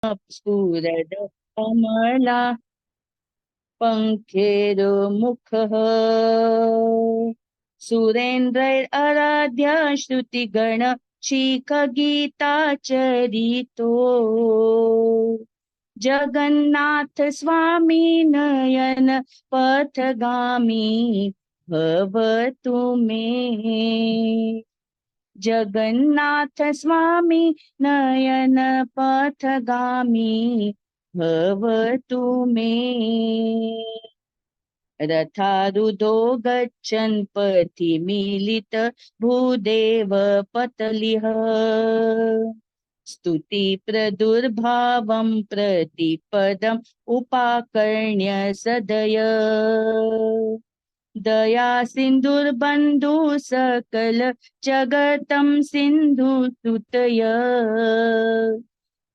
स्फुरद कमला पंखेरुमुखः सुरेन्द्रैराराध्य श्रुतिगण शिख गीता चरितो जगन्नाथ स्वामी नयन पथगामी भवतु मे। जगन्नाथ स्वामी नयन पथगामी भवतु मे। रथारूढो गच्छन् पथि मिलित भूदेव पतलिः स्तुति प्रदुर्भावं प्रतिपदम् उपाकर्ण्य सदय दया सिन्धुर्बन्धु सकल जगतं सिन्धु सुतय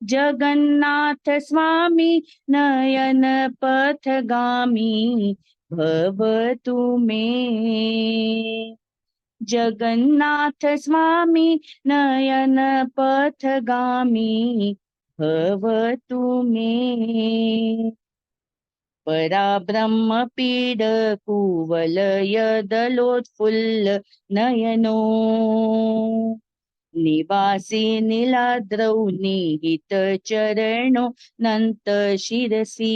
जगन्नाथ स्वामी नयन पथगामी भवतु मे। जगन्नाथ स्वामी नयन पथगामी भवतु मे। पराब्रह्म पीड कुवलय दलोत्फुल्ल नयनो निवासी नीलाद्रौ निहित चरणो नंत शिरसी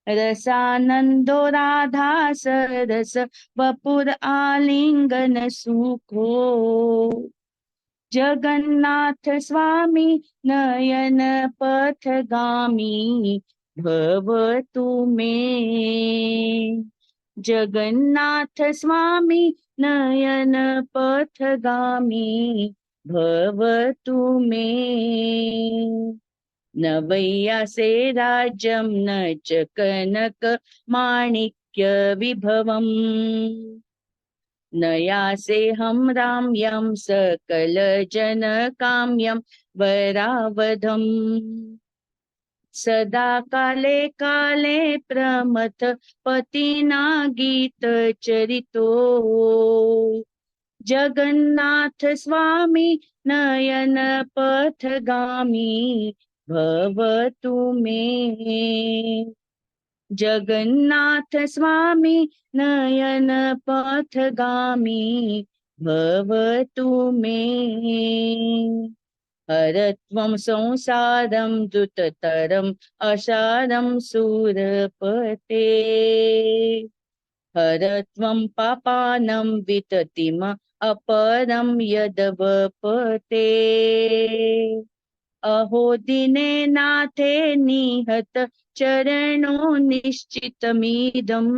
रसानंदो राधा सरस वपुर आलिंगन सुखो जगन्नाथ स्वामी नयन पथगामी भवतु मे। जगन्नाथ स्वामी नयन पथगामी भवतु मे। न वैयासे राज्यं न च कनक माणिक्य विभवम् न यासेऽहं राम्यं सकल जन काम्यं वरावधम् सदा काले काले प्रमथ पतिना गीत चरितो जगन्नाथ स्वामी नयन पथगामी भवतु मे। जगन्नाथ स्वामी नयन पथगामी भवतु मे। हरत्वं संसारं द्रुततरम् असारं सुरपते हरत्वं पापानं विततिम अपरं यदवपते अहो दिने नाथे निहत चरणो निश्चितमिदम्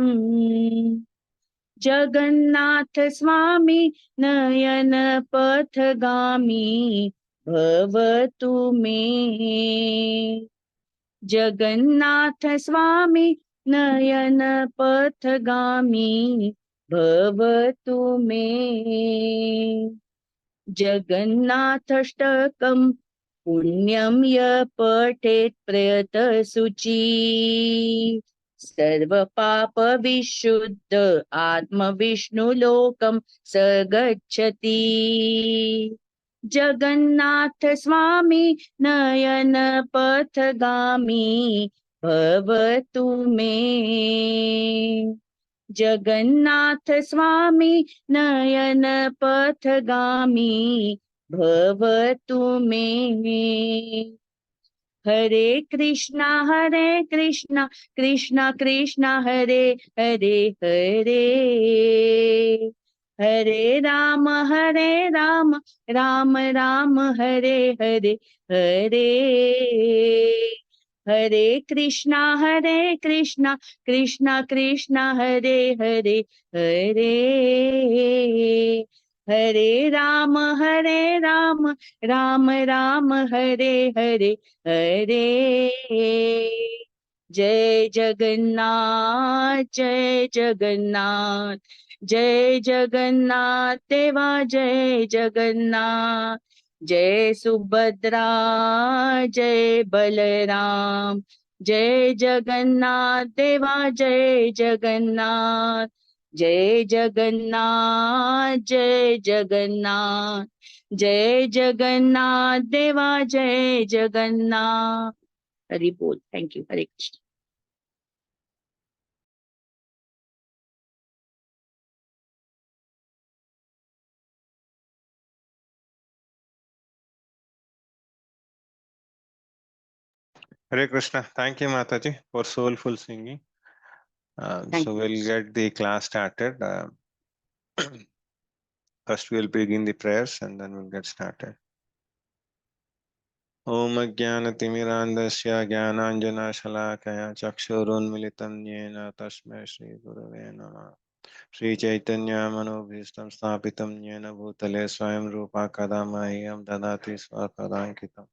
जगन्नाथ स्वामी नयन पथगामी भवतु मे। जगन्नाथ स्वामी नयन पथगामी भवतु मे। जगन्नाथाष्टकं पुण्यं य पठेत् प्रयतशुचि सर्वपाप विशुद्ध आत्मविष्णुलोकं स गच्छति जगन्नाथ स्वामी नयन पथगामी भवतु मे। जगन्नाथ स्वामी नयन पथगामी भवतु मे। हरे कृष्णा कृष्णा कृष्णा हरे हरे हरे हरे राम राम राम हरे हरे हरे हरे कृष्णा कृष्णा कृष्णा हरे हरे हरे हरे राम राम राम हरे हरे हरे। जय जगन्नाथ जय जगन्नाथ देवा जय जगन्नाथ जय सुभद्रा जय बलराम जय जगन्नाथ देवा जय जगन्नाथ जय जगन्नाथ जय जगन्नाथ देवा जय Jagannath. Hari Bol. Thank you. Hare Krishna. Hare Krishna. Thank you, Mataji, for soulful singing. Thank So you. we'll get the class started. First, we'll begin the prayers and then we'll get started. Om Jnanatimirandasya Jnananjana Chakshurunmilitam Yena Tasmai Shri Gurave Namah. Shri Chaitanya Manobhishtam Sthapitam Yena Bhutale Swayam Rupa Kadamahyam Dadati Swapadankitam.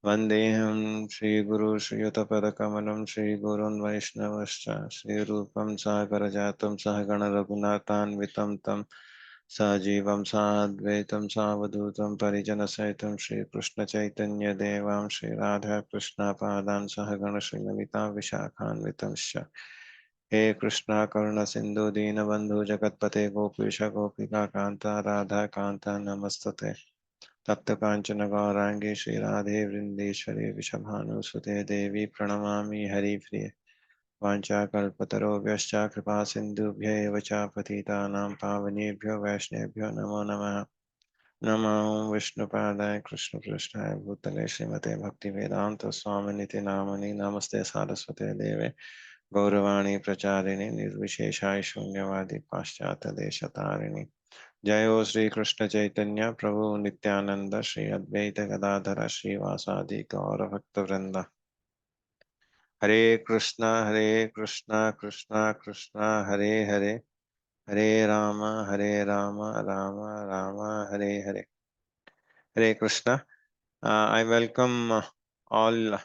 Vandeham Shri Guru Shri Yutapadakamam Shri Gurun Vaishnavascha Shri Rupam Sakarajatam Sahagana Raghunathan Vitam Tam Sajivam Sadvaitam Savadutam Parijana Saitam Shri Krishna Chaitanya Devam Shri Radha Krishna Padan Sahagana Shri Lavita Vishakhan Vitamscha He Krishna Karuna Sindhu Dina Bandhu Jagatpate Gopisha Gopika Kanta Radha Kanta Namastate तप्त कांचन गौरांगी श्री राधे वृंदेश्वरी विषभानुसुते देवी प्रणमामि हरिप्रिये वाञ्छाकल्पतरुभ्यश्च कृपा सिन्धुभ्य एव च पतितानां पावनेभ्यो वैष्णवेभ्यो नमो नमः. नमो विष्णुपादाय कृष्णपृष्ठाय भूतले श्रीमते भक्तिवेदान्त स्वामिनिति नामनि नमस्ते सारस्वते देवे गौरवाणी प्रचारिणि निर्विशेषाय शून्यवादी पाश्चात्य देशतारिणि. जय हो श्री कृष्ण चैतन्य प्रभु नित्यानंद श्री अद्वैत गदाधर श्रीवासादि गौर भक्त वृंद. हरे Krishna Krishna Krishna Hare Hare Hare Ram Ram Ram Hare Hare. Hare Krishna. I welcome all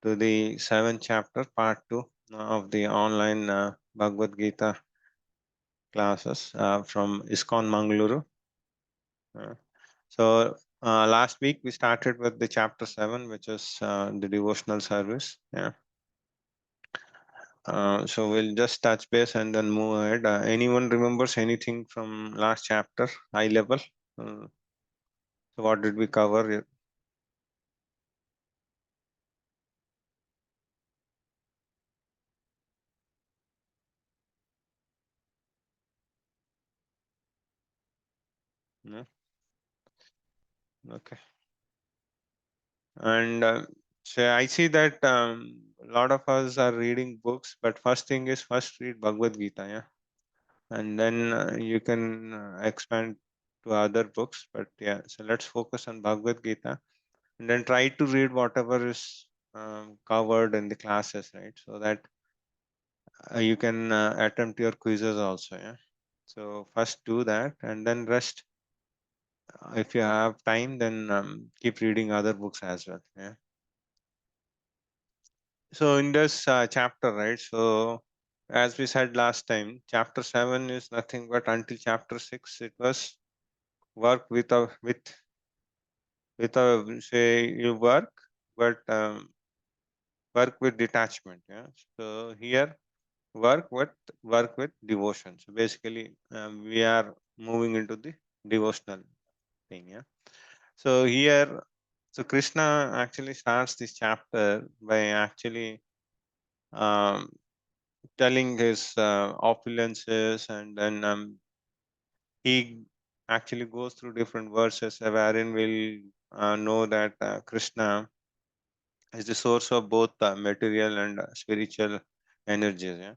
to the 7th chapter, part 2 of the online Bhagavad Gita classes from ISKCON Mangalore. So last week we started with the chapter 7, which is the devotional service. Yeah. So we'll just touch base and then move ahead. Anyone remembers anything from last chapter, high level? So what did we cover? No? Okay. And so I see that a lot of us are reading books, but first thing is first read Bhagavad Gita, yeah, and then you can expand to other books. But yeah, so let's focus on Bhagavad Gita, and then try to read whatever is covered in the classes, right? So that you can attempt your quizzes also, yeah. So first do that, and then rest. If you have time, then keep reading other books as well, yeah. So in this chapter, right? So as we said last time, chapter 7 is nothing but until chapter 6, it was work with a say you work, but work with detachment. Yeah. So here work with devotion. So basically, we are moving into the devotional thing. Yeah. So here, so Krishna actually starts this chapter by actually um, telling his opulences, and then he actually goes through different verses wherein we'll know that Krishna is the source of both material and spiritual energies. Yeah?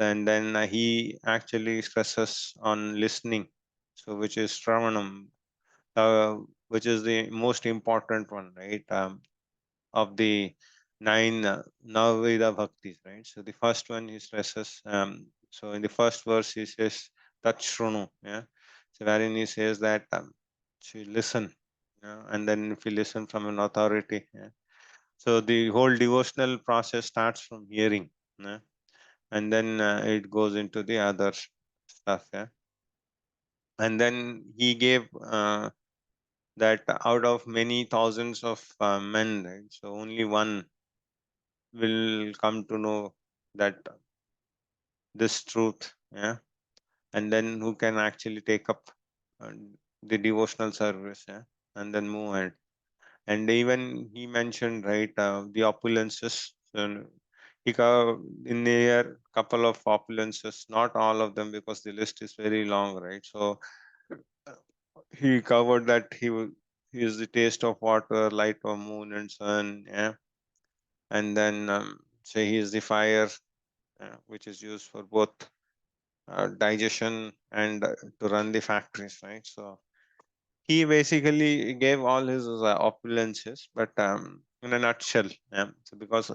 And then he actually stresses on listening, so which is Shravanam, which is the most important one, right? Of the nine Navaveda bhaktis, right? So the first one he stresses, so in the first verse he says, Tat Shrunu, yeah. So wherein he says that so you listen, and then if you listen from an authority, yeah. So the whole devotional process starts from hearing, yeah, and then it goes into the other stuff, yeah. And then he gave that out of many thousands of men, right? So only one will come to know that this truth, yeah, and then who can actually take up the devotional service, yeah, and then move ahead. And even he mentioned, right, the opulences. So he in the year couple of opulences, not all of them because the list is very long, right? So he covered that he is the taste of water, light of moon and sun, yeah, and then say he is the fire, which is used for both digestion and to run the factories, right? So he basically gave all his opulences, but in a nutshell, yeah. So because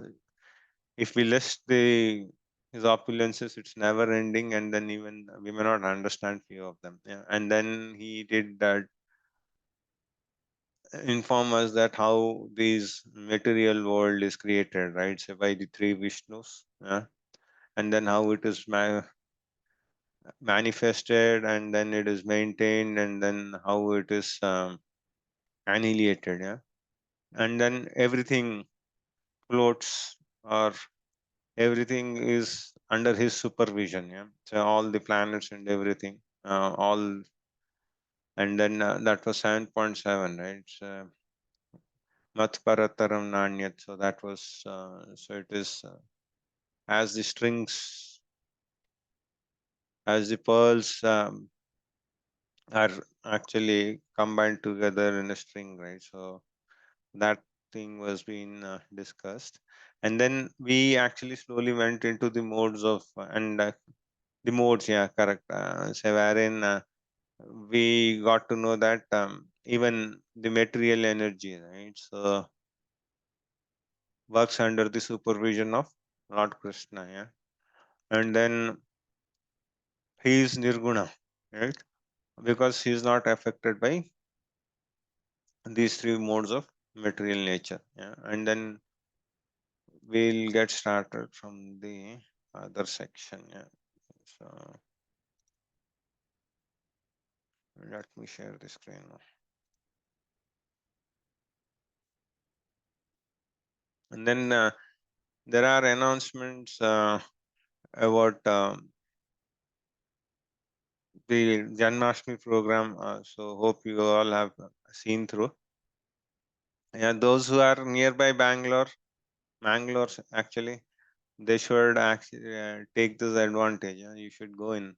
if we list the his opulences, it's never ending, and then even we may not understand few of them. Yeah. And then he did that inform us that how this material world is created, right? So by the three Vishnus, yeah, and then how it is manifested, and then it is maintained, and then how it is annihilated, yeah, and then everything floats or everything is under his supervision, yeah. So all the planets and everything, all, and then that was 7.7, right? So, Matparataram Nanyat. So that was so it is as the strings, as the pearls are actually combined together in a string, right? So that thing was being discussed, and then we actually slowly went into the modes of and the modes, yeah, correct. So wherein we got to know that even the material energy, right? So works under the supervision of Lord Krishna, yeah, and then he is nirguna, right? Because he is not affected by these three modes of material nature, yeah. And then we'll get started from the other section, yeah. So let me share the screen now. And then there are announcements about the Janmashtami program. So hope you all have seen through. Yeah, those who are nearby Mangalore actually, they should actually take this advantage. Yeah? You should go in.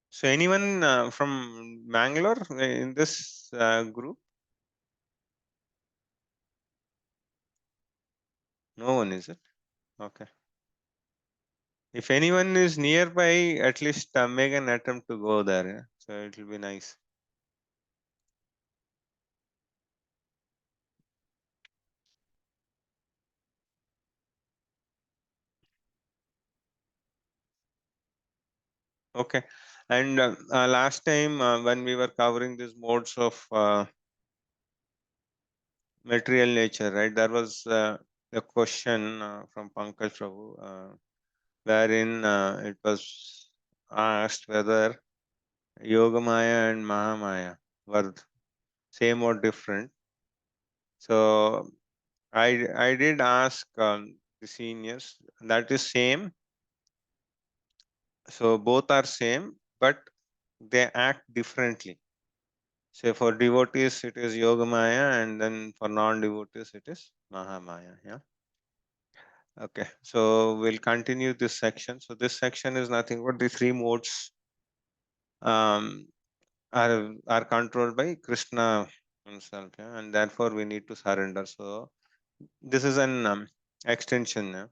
So anyone from Mangalore in this group? No one, is it? Okay. If anyone is nearby, at least make an attempt to go there. Yeah? So it will be nice. Okay. And last time when we were covering these modes of material nature, right? There was a question from Pankaj Prabhu, wherein it was asked whether Yogamaya and Mahamaya were same or different. So I did ask the seniors, that is same. So both are same, but they act differently. So for devotees, it is Yogamaya, and then for non-devotees, it is Mahamaya. Yeah. Okay. So we'll continue this section. So this section is nothing but the three modes um, are controlled by Krishna himself, yeah? And therefore we need to surrender. So this is an extension. Yeah?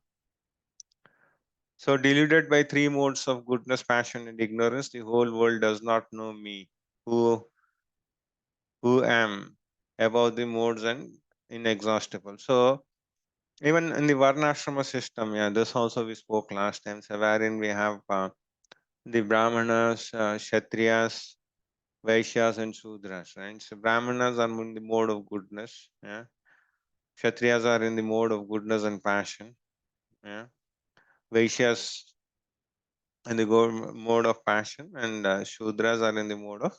So deluded by three modes of goodness, passion, and ignorance, the whole world does not know me, who who am above the modes and inexhaustible. So even in the Varnashrama system, yeah, this also we spoke last time, so wherein we have the Brahmanas, Kshatriyas, Vaishyas, and Shudras, right? So Brahmanas are in the mode of goodness, yeah. Kshatriyas are in the mode of goodness and passion, yeah. Vaishyas in the mode of passion, and Shudras are in the mode of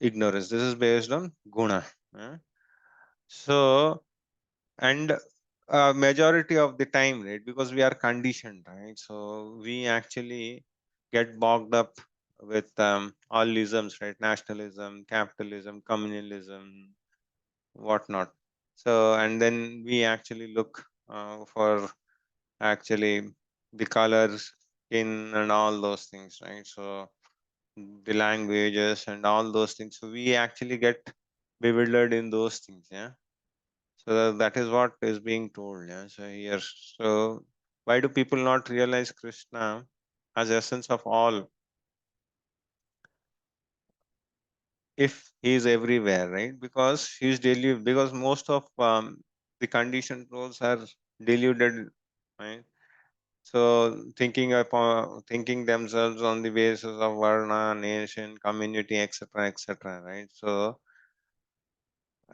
ignorance. This is based on guna. Yeah? So, and majority of the time, right, because we are conditioned, right? So we actually get bogged up with all isms, right? Nationalism, capitalism, communalism, whatnot. So, and then we actually look for actually the colors, skin, and all those things, right? So, the languages and all those things. So, we actually get bewildered in those things, yeah. So that is what is being told, yeah. So here, so why do people not realize Krishna as essence of all if he is everywhere, right? Because he is because most of the conditioned roles are deluded, right? So thinking themselves on the basis of varna, nation, community, etc., etc., right? So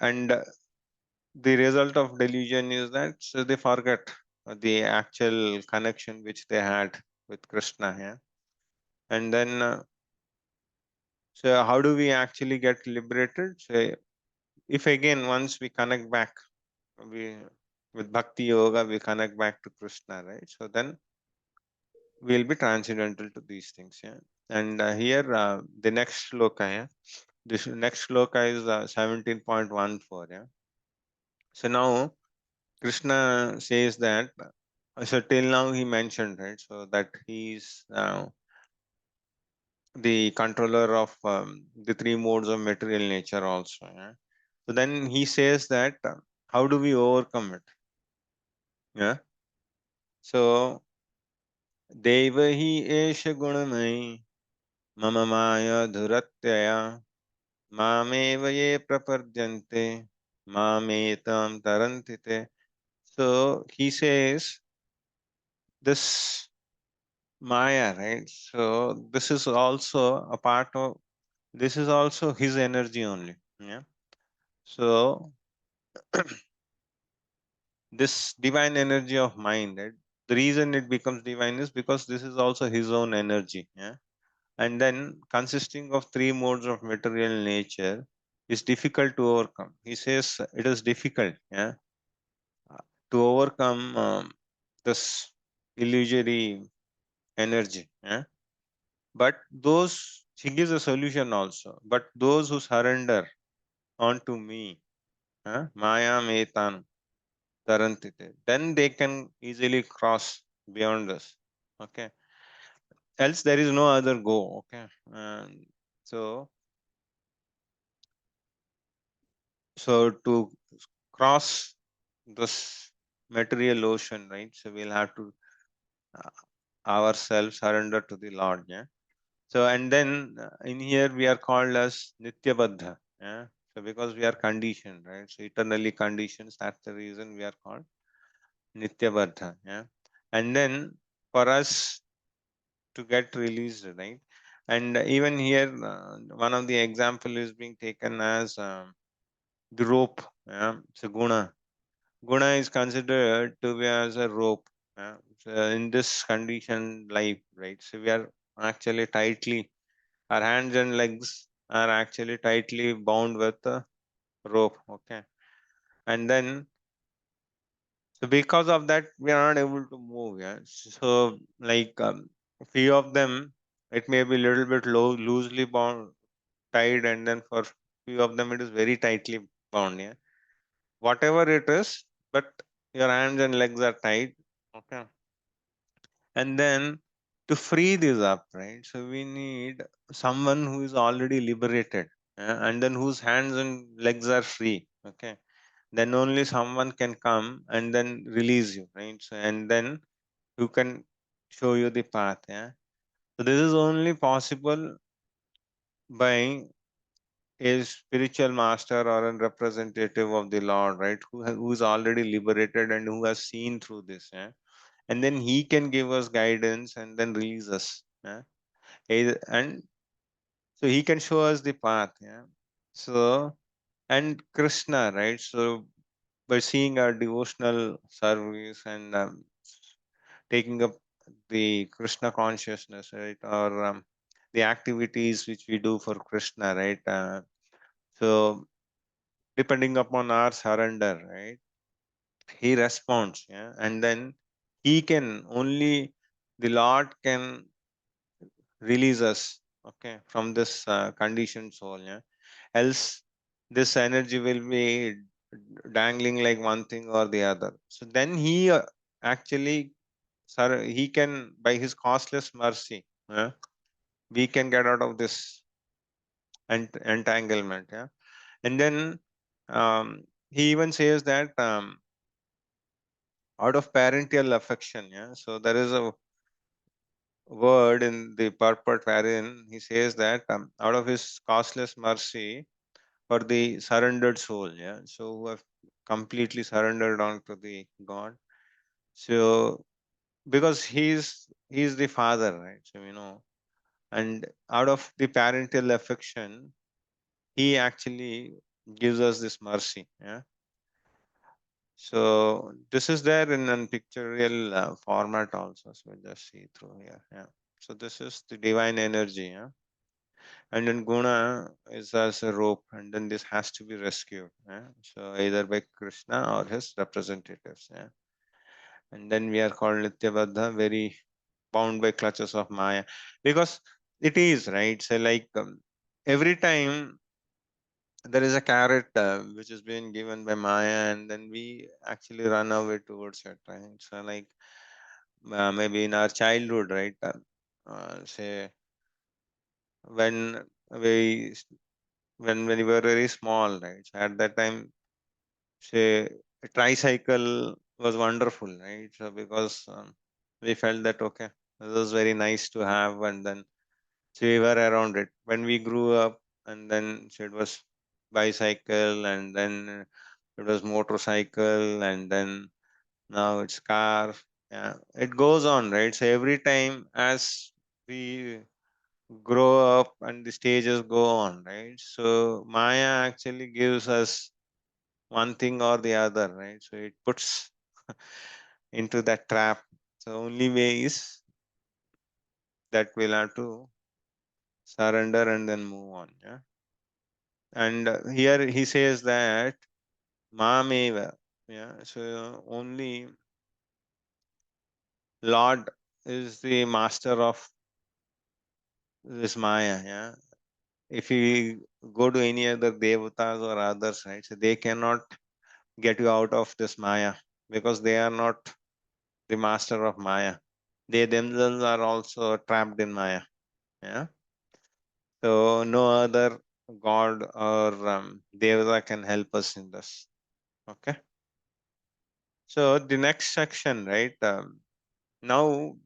and the result of delusion is that so they forget the actual connection which they had with Krishna, yeah. And then so how do we actually get liberated? So if again once we connect back, we with bhakti yoga we connect back to Krishna, right? So then we'll be transcendental to these things, yeah. And here the next shloka, yeah. This next shloka is 17.14, yeah. So now Krishna says that, so till now he mentioned, right? So that he's the controller of the three modes of material nature also, yeah. So then he says that how do we overcome it? Yeah. So Deva hi esha gunamai mama maya dhuratyaya mameva ye prapadyante mametam tarantite. So he says this Maya, right? So this is also a part of, this is also his energy only. Yeah. So this divine energy of mind, right? The reason it becomes divine is because this is also his own energy. Yeah. And then consisting of three modes of material nature is difficult to overcome. He says it is difficult, yeah, to overcome this illusory energy. Yeah. But those, he gives a solution also. But those who surrender onto me, Maya Metan Tarantite, then they can easily cross beyond this. Okay. Else there is no other go. Okay. So so to cross this material ocean, right? So we'll have to uh, ourselves surrender to the Lord. Yeah. So, and then in here we are called as Nityabadha. Yeah. So, because we are conditioned, right? So, eternally conditioned, that's the reason we are called Nityabadha. Yeah. And then for us to get released, right? And even here, one of the example is being taken as the rope. Yeah. So, Guna. Guna is considered to be as a rope. Yeah. So in this conditioned life, right? So, we are actually tightly, our hands and legs are actually tightly bound with a rope. Okay. And then, so because of that, we are not able to move. Yeah. So, like few of them, it may be a little bit loosely bound, tied, and then for few of them, it is very tightly bound. Yeah. Whatever it is, but your hands and legs are tight. Okay. And then to free this up, right? So we need someone who is already liberated, and then whose hands and legs are free. Okay. Then only someone can come and then release you, right? So, and then who can show you the path. Yeah. So this is only possible by a spiritual master or a representative of the Lord, right? Who is already liberated and who has seen through this. Yeah. And then he can give us guidance and then release us. Yeah. And so he can show us the path. Yeah. So, and Krishna, right? So by seeing our devotional service and taking up the Krishna consciousness, right? Or the activities which we do for Krishna, right? So depending upon our surrender, right? He responds, yeah. And then he can only, the Lord can release us, okay, from this conditioned soul. Yeah, else this energy will be dangling like one thing or the other. So then he actually, sir, he can, by his costless mercy, we can get out of this entanglement. Yeah, and then he even says that out of parental affection. Yeah, so there is a word in the purport wherein he says that out of his costless mercy for the surrendered soul. Yeah, so who have completely surrendered on to the God. So because he's the father, right? So and out of the parental affection, he actually gives us this mercy. Yeah, so this is there in a pictorial format also. So we'll just see through here. Yeah, so this is the divine energy. Yeah, and then guna is as a rope, and then this has to be rescued. Yeah, so either by Krishna or his representatives. Yeah, and then we are called Nityabadha, very bound by clutches of Maya, because it is right. So like every time there is a carrot which is being given by Maya, and then we actually run away towards it, right? So like maybe in our childhood, right? Say when we when we were very small, right? So at that time, say a tricycle was wonderful, right? So because we felt that okay, this was very nice to have, and then so we were around it. When we grew up, and then so it was bicycle, and then it was motorcycle, and then now it's car. Yeah, it goes on, right? So every time as we grow up and the stages go on, right? So Maya actually gives us one thing or the other, right? So it puts into that trap. So only way is that we'll have to surrender and then move on. Yeah. And here he says that Mameva. Yeah. So only Lord is the master of this Maya. Yeah. If you go to any other devatas or others, right? So they cannot get you out of this Maya because they are not the master of Maya. They themselves are also trapped in Maya. Yeah. So no other god or devata can help us in this. Okay. So the next section, right? Now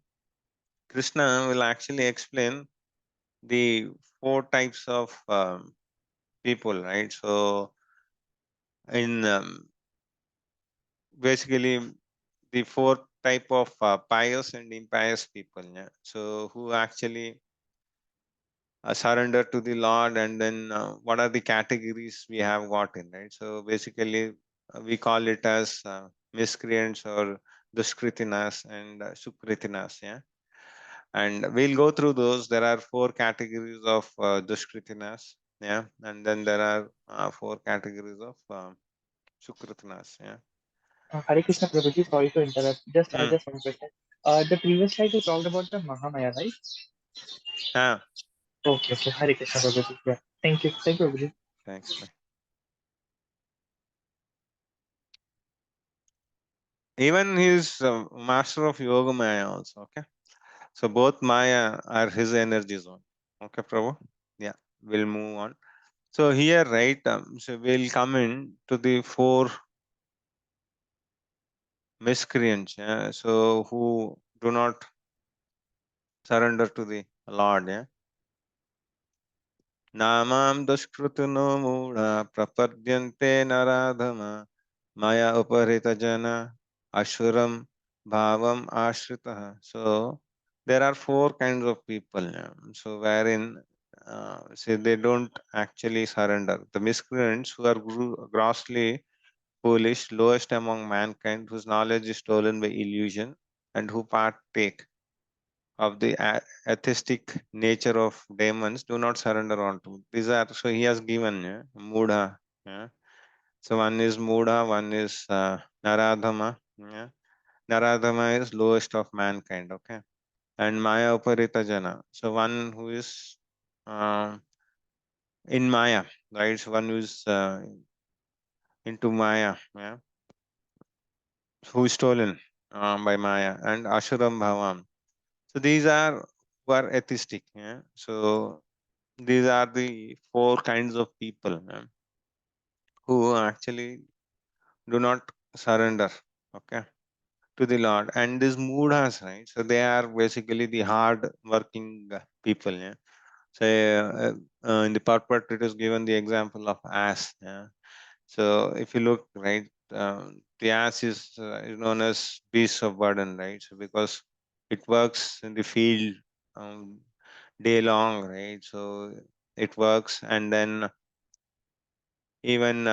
Krishna will actually explain the four types of people, right? So in basically the four type of pious and impious people. Yeah. So who actually surrender to the Lord, and then what are the categories we have got in, right? So basically, we call it as miscreants or duskritinas and sukritinas, yeah. And we'll go through those. There are four categories of duskritinas, yeah, and then there are four categories of sukritinas, yeah. Hare Krishna Prabhuji, sorry to interrupt. Mm. Just one question. The previous slide you talked about the Mahamaya, right? Ah, Okay. Hare Krishna Prabhuji. Yeah. Thank you, Prabhuji. thanks. Bye. Even he is master of Yoga Maya also. Okay. So both Maya are his energy zone. Okay, Prabhu. Yeah, we'll move on. So here, right, so we'll come in to the four miscreants. Yeah? So who do not surrender to the Lord. Yeah. Namam dushkrutino mudha prapadyante naradhama maya uparita jana ashuram bhavam ashritaha. So there are four kinds of people. Yeah? So wherein say they don't actually surrender. The miscreants who are grossly foolish, lowest among mankind, whose knowledge is stolen by illusion, and who partake of the atheistic nature of demons, do not surrender onto. These are, so he has given, yeah, Mudha. Yeah. So one is Mudha, one is Naradhama. Yeah. Naradhama is lowest of mankind. Okay. and Maya Uparita Jana. So one who is in Maya, right? So one who is into Maya, yeah, who is stolen by Maya, and Ashuram Bhavam. So these are who are atheistic. Yeah. So these are the four kinds of people, who actually do not surrender, okay, to the Lord. And these mudhas, right? So they are basically the hard working people. Yeah. So in the purport, it is given the example of ass. Yeah. So if you look, right, the ass is known as beast of burden, right? So because it works in the field um, day long, right? So it works, and then even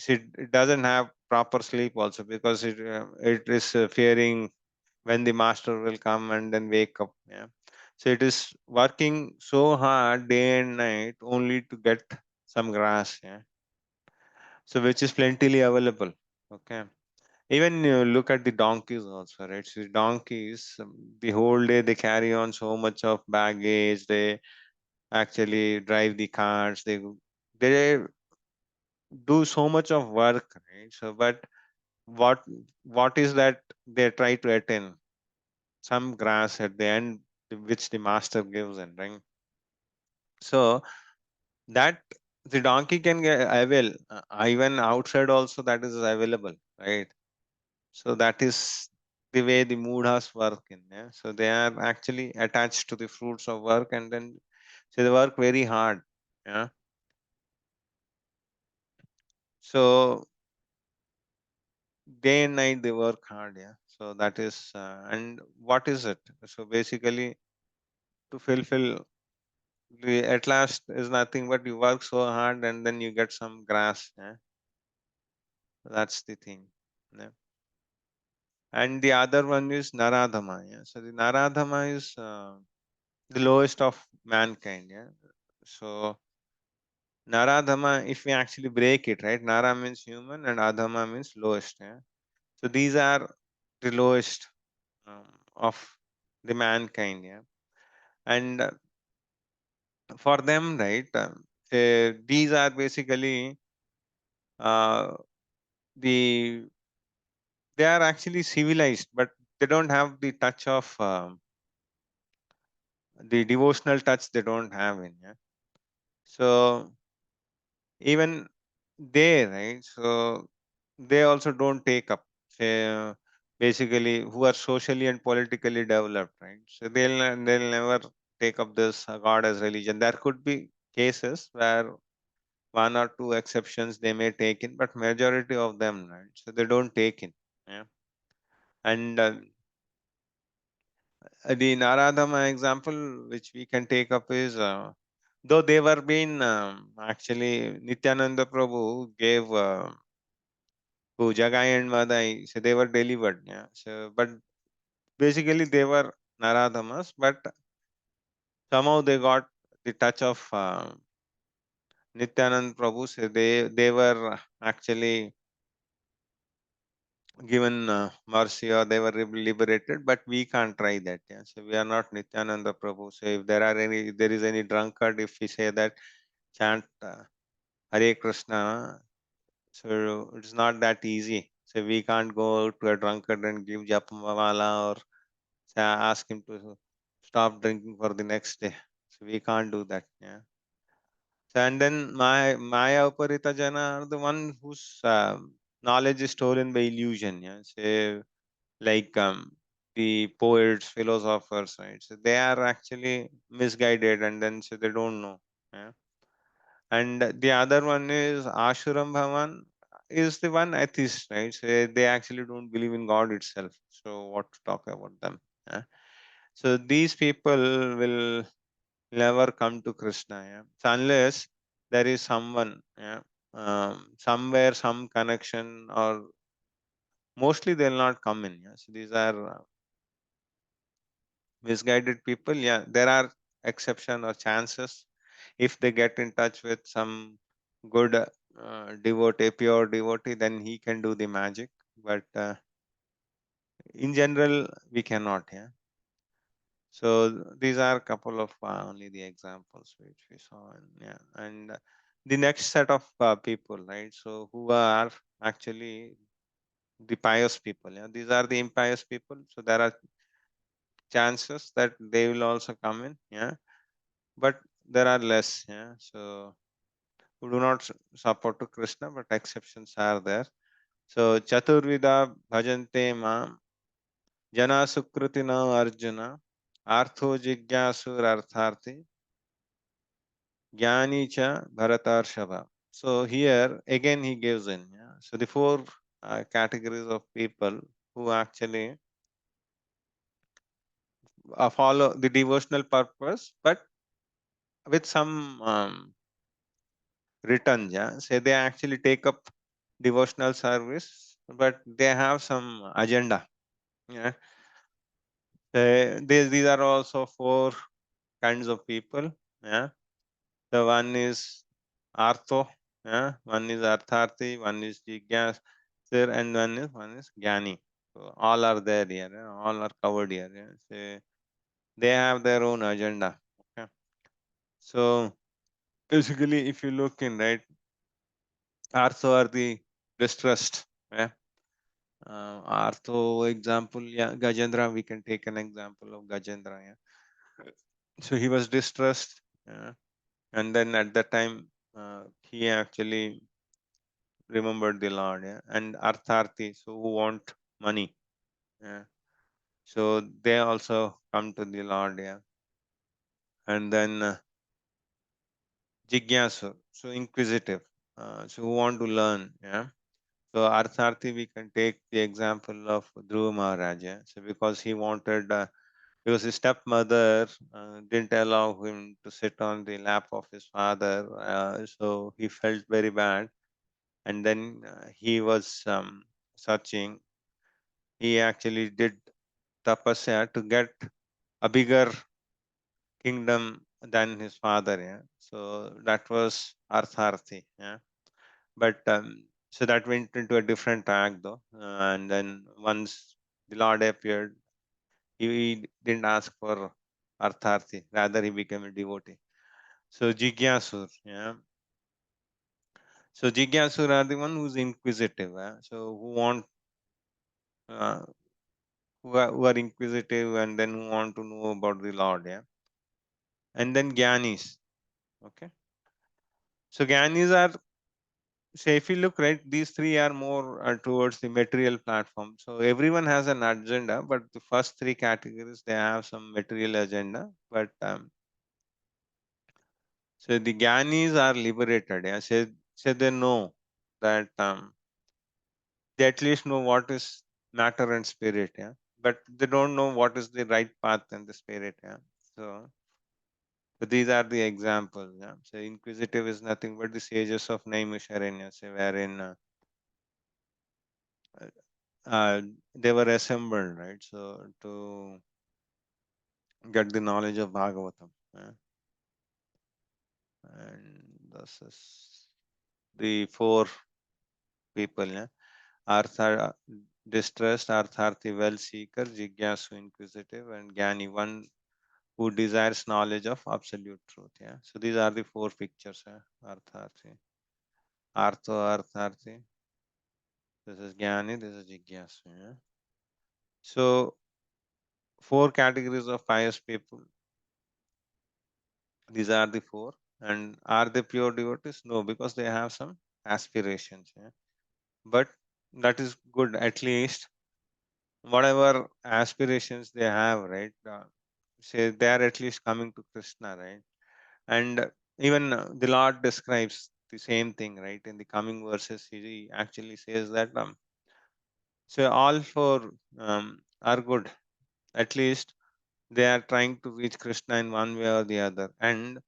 it doesn't have proper sleep also, because it is fearing when the master will come and then wake up. Yeah. So it is working so hard day and night only to get some grass. Yeah. So which is plentifully available. Okay. Even you look at the donkeys also, right? So donkeys, the whole day they carry on so much of baggage. They actually drive the cars. They do so much of work, right? So, but what what is that they try to attain? Some grass at the end, which the master gives in, right? So that the donkey can get avail even outside also, that is available, right? So that is the way the mudhas work in. Yeah? So they are actually attached to the fruits of work, and then so they work very hard. Yeah. So day and night they work hard. Yeah. So that is and what is it? So basically to fulfill the at last is nothing but you work so hard and then you get some grass. Yeah. That's the thing. Yeah. And the other one is Naradhama. Yeah. So the Naradhama is the lowest of mankind. Yeah. So Naradhama, if we actually break it, right? Nara means human and Adhama means lowest. Yeah. So these are the lowest of the mankind. Yeah. And for them, right? These are basically uh, the they are actually civilized, but they don't have the touch of the devotional touch. They don't have in. Yeah. So even they, right? So they also don't take up, say, basically who are socially and politically developed, right? So they'll never take up this God as religion. There could be cases where one or two exceptions they may take in, but majority of them, right? So they don't take in. Yeah. And the Naradhama example which we can take up is though they were being actually Nityananda Prabhu gave to Jagai and Madai, so they were delivered. Yeah. So, but basically they were Naradhamas, but somehow they got the touch of Nityanand Prabhu. So they were actually given mercy, or they were liberated, but we can't try that. Yeah. So we are not Nityananda Prabhu. So if there is any drunkard, if we say that chant Hare Krishna, so it's not that easy. So we can't go to a drunkard and give japamala, or say, ask him to stop drinking for the next day. So we can't do that. Yeah. So, and then Maya Uparita Jana are the one whose knowledge is stolen by illusion. Yeah. Say like the poets, philosophers, right? So they are actually misguided, and then so they don't know. Yeah. And the other one is Ashuram Bhavan is the one atheist, right? So they actually don't believe in God itself. So what to talk about them? Yeah. So these people will never come to Krishna. Yeah. So unless there is someone, yeah, somewhere, some connection, or mostly they'll not come in. Yeah. So these are misguided people. Yeah, there are exception or chances if they get in touch with some good devotee, pure devotee, then he can do the magic. But in general, we cannot. Yeah. So these are a couple of only the examples which we saw. And the next set of people, right? So who are actually the pious people. Yeah, these are the impious people. So there are chances that they will also come in. Yeah, but there are less. Yeah, so who do not support to Krishna, but exceptions are there. So Chaturvida bhajante mam jana sukritina arjuna artho jigyasur artharthi jnani cha bharatarshava. So here again he gives in. Yeah? So the four categories of people who actually follow the devotional purpose, but with some return. Yeah, say they actually take up devotional service, but they have some agenda. Yeah, these are also four kinds of people. Yeah, the one is artho. Yeah, one is artharthi, one is jigyas, and one is jnani. So all are there here. Yeah? All are covered here. Yeah? So they have their own agenda. Okay, so basically, if you look in, right, artho are the distressed. Yeah. Artho example, yeah, Gajendra, we can take an example of Gajendra. Yeah. So he was distressed. Yeah. And then at that time, he actually remembered the Lord. Yeah. And Artharthi, so who want money. Yeah. So they also come to the Lord. Yeah. And then Jigyasu, so inquisitive, so who want to learn. Yeah. So Artharthi, we can take the example of Dhruva Maharaj. Yeah? So because he wanted, because his stepmother didn't allow him to sit on the lap of his father, so he felt very bad. And then he was searching. He actually did tapasya to get a bigger kingdom than his father. Yeah. So that was Artharthi. Yeah. But so that went into a different track though. And then once the Lord appeared, he didn't ask for Artharthi, rather he became a devotee. So Jigyasur, yeah. So Jigyasur are the one who's inquisitive, so who want, uh, who are inquisitive and then who want to know about the Lord, yeah. And then Gyanis, okay. So Gyanis are, say if you look, right, these three are more towards the material platform. So everyone has an agenda, but the first three categories, they have some material agenda. But so the Gyanis are liberated. Yeah, so they know that they at least know what is matter and spirit. Yeah, but they don't know what is the right path and the spirit. Yeah, so these are the examples. Yeah, so inquisitive is nothing but the sages of Naimisharanya, so wherein they were assembled, right? So to get the knowledge of Bhagavatam. Yeah? And this is the four people. Yeah? Artha distressed, Artharthi well seeker, Jigyasu inquisitive, and Gyani one who desires knowledge of absolute truth. Yeah. So these are the four pictures. Yeah? Artharthi. Artho Artharthi. This is Gyani, this is Jigyasu. Yeah? So four categories of pious people. These are the four. And are they pure devotees? No, because they have some aspirations. Yeah? But that is good. At least whatever aspirations they have, right? Say they are at least coming to Krishna, right? And even the Lord describes the same thing, right? In the coming verses, he actually says that so all four are good. At least they are trying to reach Krishna in one way or the other, and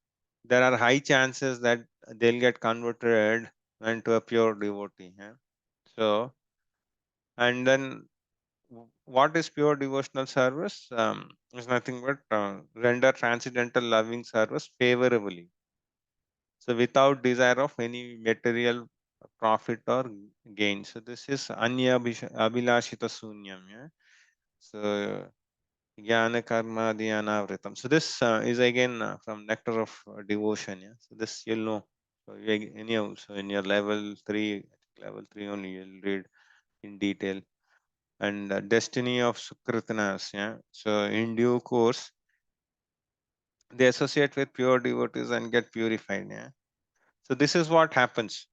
there are high chances that they'll get converted into a pure devotee. Yeah? So, and then what is pure devotional service? Is nothing but render transcendental loving service favorably. So, without desire of any material profit or gain. So, this is anya abhilashita sunyam. Yeah? So, Jnana Karma Dhyanavritam. So this is again from Nectar of Devotion. Yeah. So this you'll know. So anyhow, so in your level three only you'll read in detail. And destiny of Sukritnas. Yeah. So in due course, they associate with pure devotees and get purified. Yeah. So this is what happens.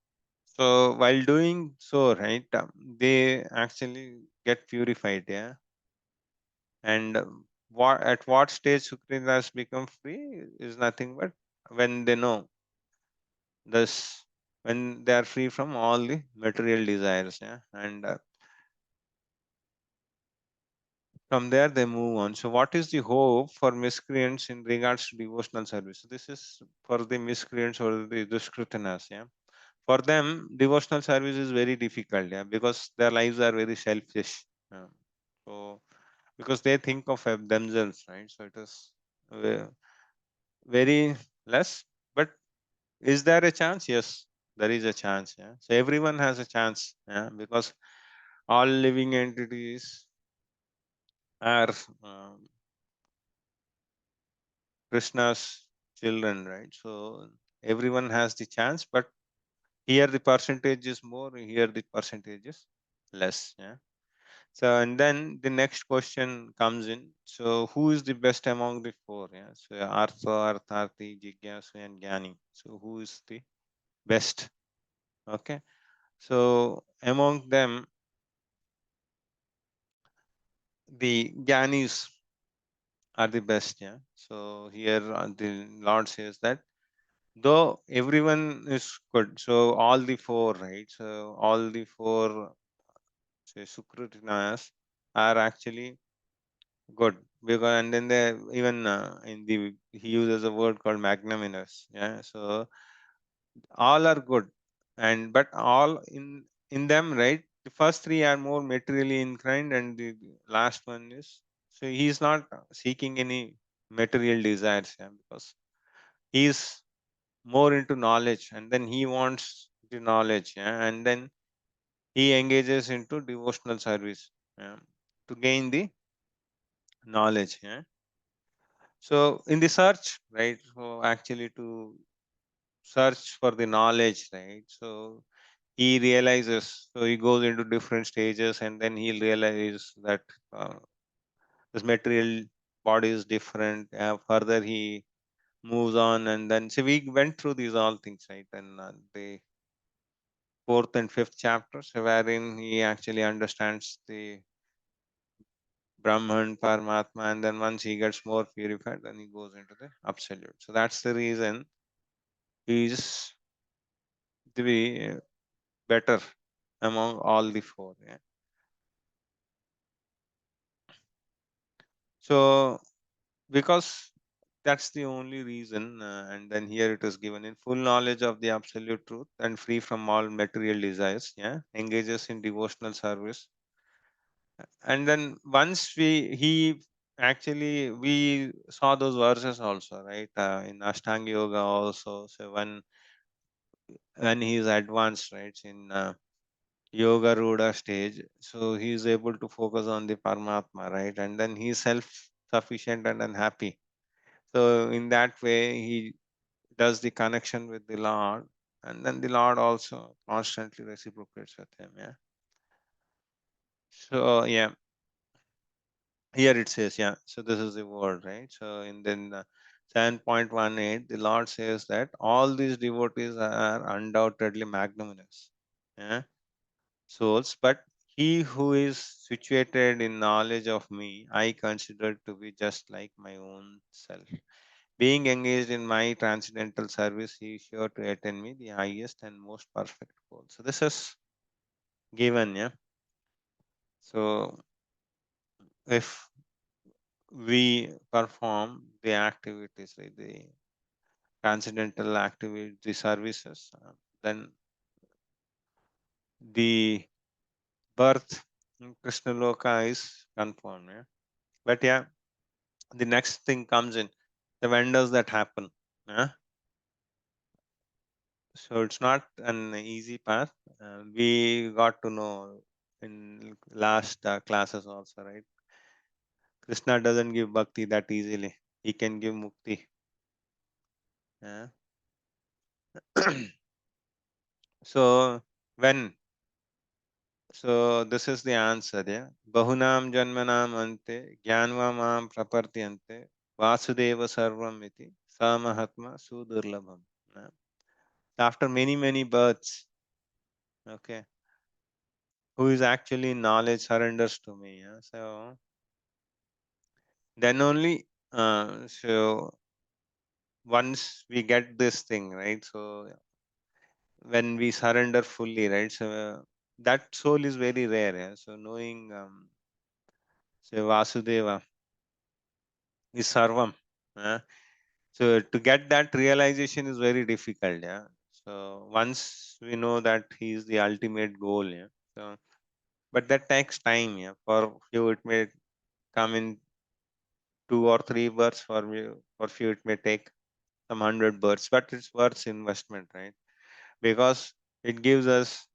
So while doing so, right, they actually get purified. Yeah. And at what stage Sukritas become free is nothing but when they know this, when they are free from all the material desires. Yeah. And from there they move on. So what is the hope for miscreants in regards to devotional service? So this is for the miscreants or the Dushkritanas. Yeah. For them, devotional service is very difficult. Yeah, because their lives are very selfish. Yeah. So because they think of themselves, right? So it is very less. But is there a chance? Yes, there is a chance. Yeah. So everyone has a chance. Yeah, because all living entities are Krishna's children, right? So everyone has the chance, but here the percentage is more, here the percentage is less. Yeah. So and then the next question comes in. So who is the best among the four? Yeah. So Artha, Artharthi, Jigyasu, and Jnani. So who is the best? Okay. So among them, the Jnanis are the best. Yeah. So here the Lord says that though everyone is good, so all the four, right? So all the four, say Sukritinas are actually good, because and then they even in the he uses a word called magnanimous. Yeah. So all are good, and but all in them, right? The first three are more materially inclined, and the last one is, so he's not seeking any material desires. Yeah, because he's more into knowledge, and then he wants the knowledge. Yeah, and then he engages into devotional service, yeah, to gain the knowledge. Yeah. So in the search, right? So actually to search for the knowledge, right? So he realizes, so he goes into different stages, and then he'll realize that this material body is different. Further he moves on, and then so we went through these all things, right? And the fourth and fifth chapters, wherein he actually understands the Brahman, Paramatma, and then once he gets more purified, then he goes into the absolute. So that's the reason he is the better among all the four. Yeah. So because that's the only reason, and then here it is given in full knowledge of the absolute truth and free from all material desires. Yeah, engages in devotional service, and then once he actually we saw those verses also, right? In Ashtanga Yoga also. So when he is advanced, right, in Yoga Ruda stage, so he is able to focus on the Paramatma, right, and then he is self sufficient and unhappy. So in that way, he does the connection with the Lord, and then the Lord also constantly reciprocates with him. Yeah. So yeah, here it says, yeah. So this is the word, right? So in then 7.18, the Lord says that all these devotees are undoubtedly magnanimous, yeah, souls, but he who is situated in knowledge of me, I consider to be just like my own self. Being engaged in my transcendental service, he is sure to attain me the highest and most perfect goal. So this is given, yeah. So if we perform the activities, like the transcendental activity, the services, then the birth in Krishna Loka is confirmed. Yeah. But yeah, the next thing comes in, the vendors that happen. Yeah. So it's not an easy path. We got to know in last classes also, right? Krishna doesn't give bhakti that easily. He can give mukti. Yeah. So when, so this is the answer. Yeah. Bahunam janmanam ante jnanva mam prapartyante vasudeva sarvam iti samahatma sudurlabham. Yeah. After many births, okay, who is actually in knowledge surrenders to me. Yeah. So then only, so once we get this thing, right? So when we surrender fully, right? So that soul is very rare. Yeah? So knowing, say Vasudeva is Sarvam. Yeah? So to get that realization is very difficult. Yeah. So once we know that he is the ultimate goal. Yeah. So, but that takes time. Yeah. For few it may come in 2 or 3 births. For few it may take some 100 births. But it's worth investment, right? Because it gives us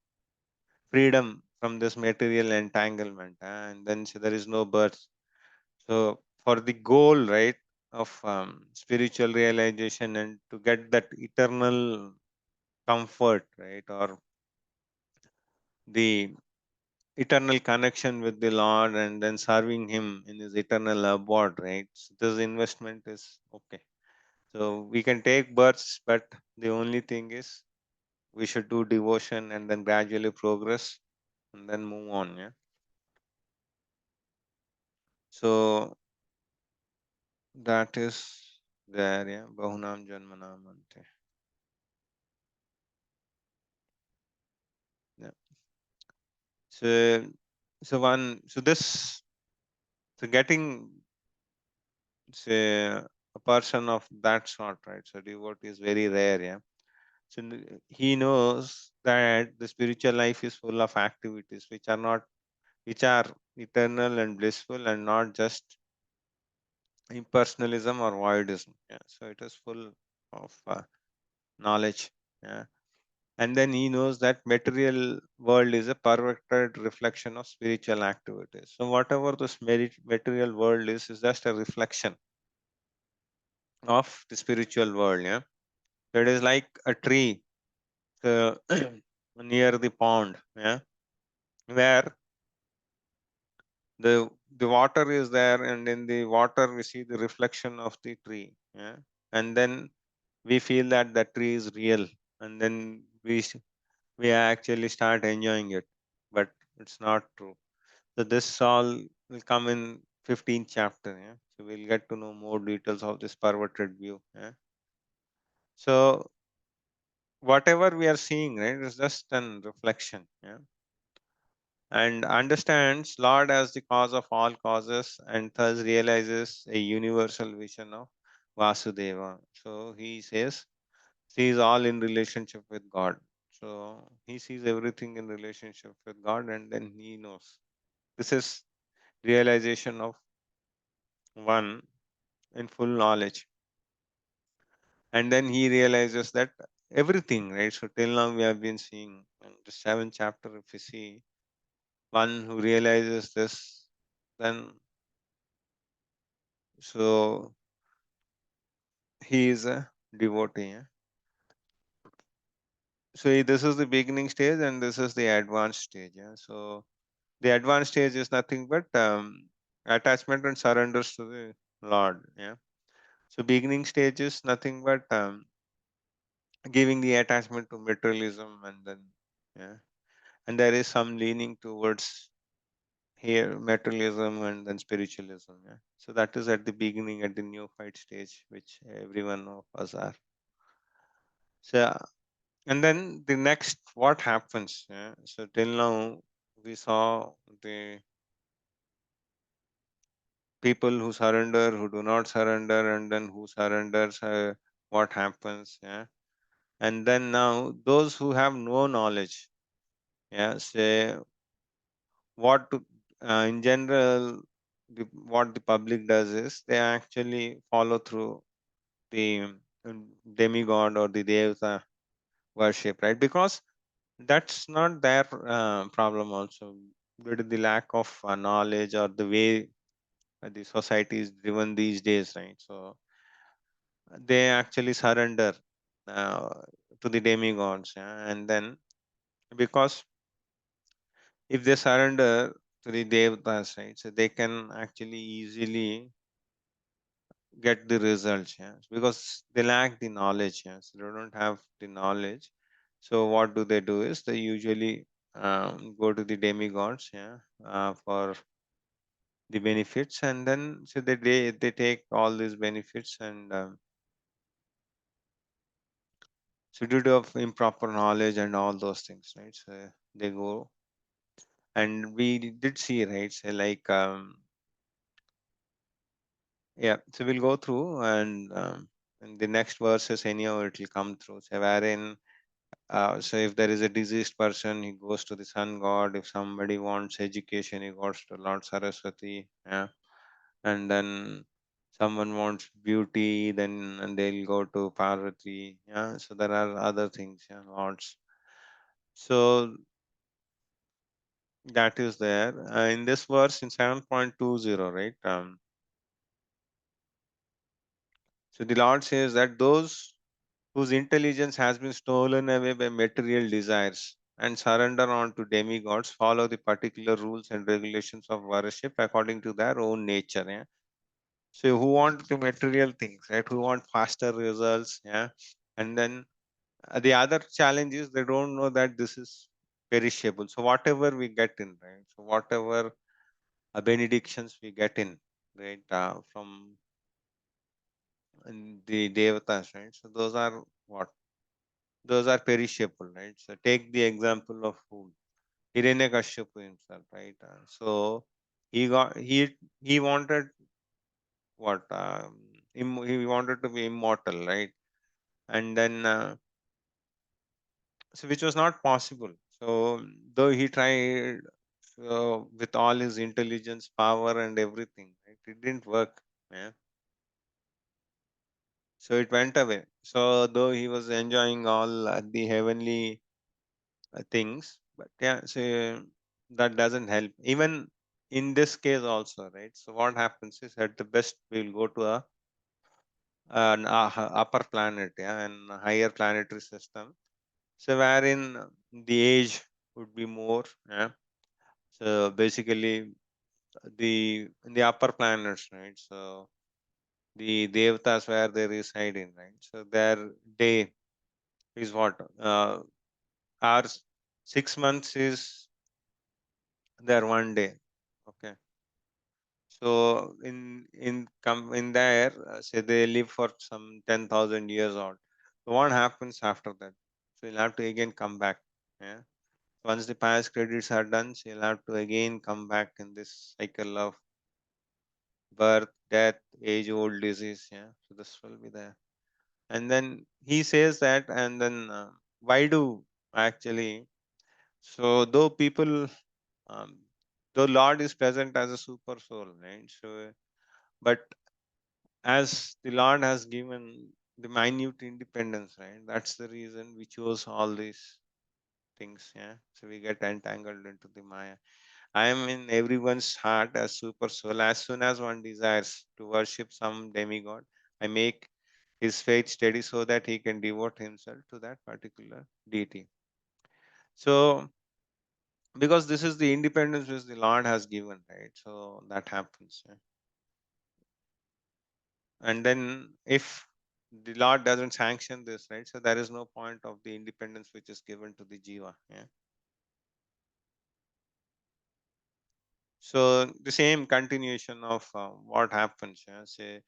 freedom from this material entanglement, and then so there is no birth. So for the goal, right, of spiritual realization and to get that eternal comfort, right, or the eternal connection with the Lord and then serving him in his eternal abode, right, so this investment is okay. So we can take births, but the only thing is we should do devotion and then gradually progress and then move on. Yeah. So that is there. Yeah. Bahunam Janmanam Ante. Yeah. So, so this, so getting, say, a person of that sort, right? So devotee is very rare. Yeah. So he knows that the spiritual life is full of activities which are eternal and blissful and not just impersonalism or voidism. Yeah. So it is full of knowledge. Yeah. And then he knows that material world is a perverted reflection of spiritual activities. So whatever this material world is just a reflection of the spiritual world. Yeah. So it is like a tree, uh, near the pond. Yeah. Where the water is there, and in the water we see the reflection of the tree. Yeah. And then we feel that the tree is real, and then we actually start enjoying it, but it's not true. So this all will come in 15th chapter. Yeah. So we'll get to know more details of this perverted view. Yeah. So whatever we are seeing, right, is just an reflection. Yeah. And understands Lord as the cause of all causes, and thus realizes a universal vision of Vasudeva. So he says, sees all in relationship with God. So he sees everything in relationship with God, and then he knows. This is realization of one in full knowledge. And then he realizes that everything, right? So till now we have been seeing in the 7th chapter, if you see one who realizes this, then so he is a devotee. Yeah? So this is the beginning stage and this is the advanced stage. Yeah. So the advanced stage is nothing but attachment and surrenders to the Lord. Yeah. So beginning stage is nothing but giving the attachment to materialism, and then yeah, and there is some leaning towards here materialism and then spiritualism. Yeah. So that is at the beginning, at the neophyte stage, which every one of us are. So and then the next, what happens? Yeah? So till now we saw the people who surrender, who do not surrender, and then who surrenders, what happens? Yeah. And then now those who have no knowledge, yeah, say what to, in general, what the public does is they actually follow through the demigod or the devata worship, right? Because that's not their problem also, due to the lack of knowledge or the way the society is driven these days, right? So they actually surrender uh, to the demigods, yeah? And then because if they surrender to the devatas, right, so they can actually easily get the results, yeah, because they lack the knowledge, yeah, so they don't have the knowledge. So what do? Is they usually go to the demigods, yeah, for the benefits, and then so they take all these benefits, and so due to of improper knowledge and all those things, right, so they go. And we did see, right, so like yeah, so we'll go through, and in the next verses anyhow it will come through, so wherein so if there is a diseased person, he goes to the sun god. If somebody wants education, he goes to Lord Saraswati. Yeah. And then someone wants beauty, then and they'll go to Parvati. Yeah. So there are other things, yeah, lords. So that is there. In this verse in 7.20, right? So the Lord says that those whose intelligence has been stolen away by material desires and surrender on to demigods follow the particular rules and regulations of worship according to their own nature. Yeah. So who want the material things, right? Who want faster results, yeah. And then the other challenge is they don't know that this is perishable. So whatever we get in, right? So whatever benedictions we get in, right, from the devatas, right? So those are what? Those are perishable, right? So take the example of food. Hiranyakashipu himself, right? So he wanted what? He wanted to be immortal, right? And then so which was not possible. So though he tried with all his intelligence, power, and everything, right? It didn't work. Yeah. So it went away. So though he was enjoying all the heavenly things, but yeah, so that doesn't help even in this case also, right? So what happens is at the best we'll go to an upper planet, yeah, and a higher planetary system, so wherein the age would be more, yeah. So basically the in the upper planets, right, so the devatas where they reside in, right, so their day is what ours 6 months is their one day. Okay. So in there, say they live for some 10,000 years old. So what happens after that? So you'll have to again come back. Yeah. Once the past credits are done, so you'll have to again come back in this cycle of birth, death, age, old, disease. Yeah. So this will be there. And then he says that, and then why do actually? So though people, um, though Lord is present as a super soul, right? So but as the Lord has given the minute independence, right? That's the reason we chose all these things. Yeah. So we get entangled into the Maya. I am in everyone's heart as super soul. As soon as one desires to worship some demigod, I make his faith steady so that he can devote himself to that particular deity. So because this is the independence which the Lord has given, right? So that happens. Yeah. And then if the Lord doesn't sanction this, right, so there is no point of the independence which is given to the jiva. Yeah. So the same continuation of what happens, yeah, say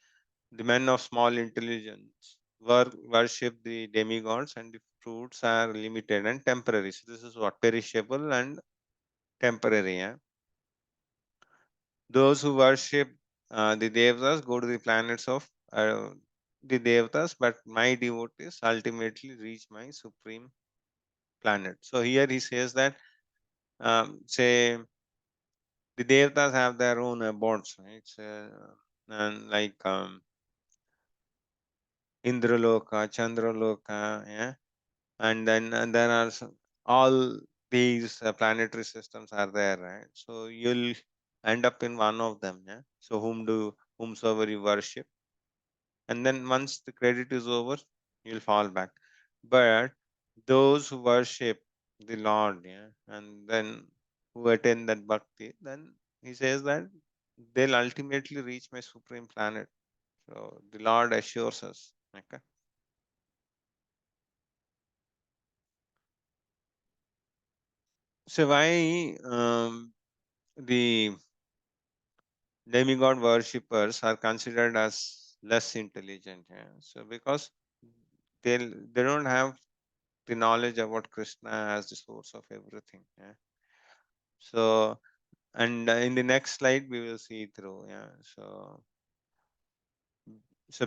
the men of small intelligence worship the demigods, and the fruits are limited and temporary. So this is what perishable and temporary. Yeah. Those who worship the devatas go to the planets of the devatas, but my devotees ultimately reach my supreme planet. So here he says that say the devatas have their own abodes, right? So, and like Indraloka, Chandraloka, yeah, and then there are all these planetary systems are there, right? So you'll end up in one of them. Yeah. So whomsoever you worship, and then once the credit is over, you'll fall back. But those who worship the Lord, yeah, and then who attain that bhakti, then he says that they'll ultimately reach my supreme planet. So the Lord assures us. Okay. So why the demigod worshippers are considered as less intelligent? Yeah? So because they don't have the knowledge about Krishna as the source of everything. Yeah? So and in the next slide we will see through. Yeah. So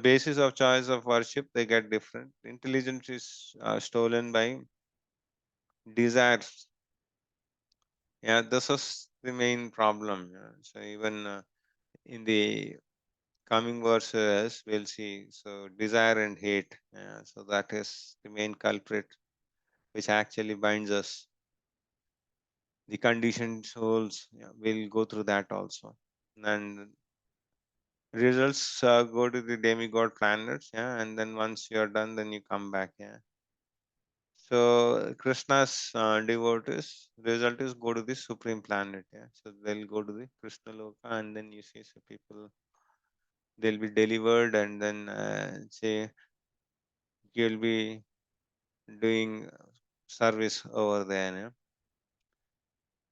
basis of choice of worship they get different. Intelligence is stolen by desires. Yeah, this is the main problem. Yeah. So even in the coming verses we'll see. So desire and hate. Yeah. So that is the main culprit which actually binds us. The conditioned souls, yeah, will go through that also. And results go to the demigod planets, yeah, and then once you are done, then you come back, yeah. So Krishna's devotees result is go to the supreme planet, yeah. So they'll go to the Krishna Loka, and then you see so people they'll be delivered, and then say you'll be doing service over there, yeah.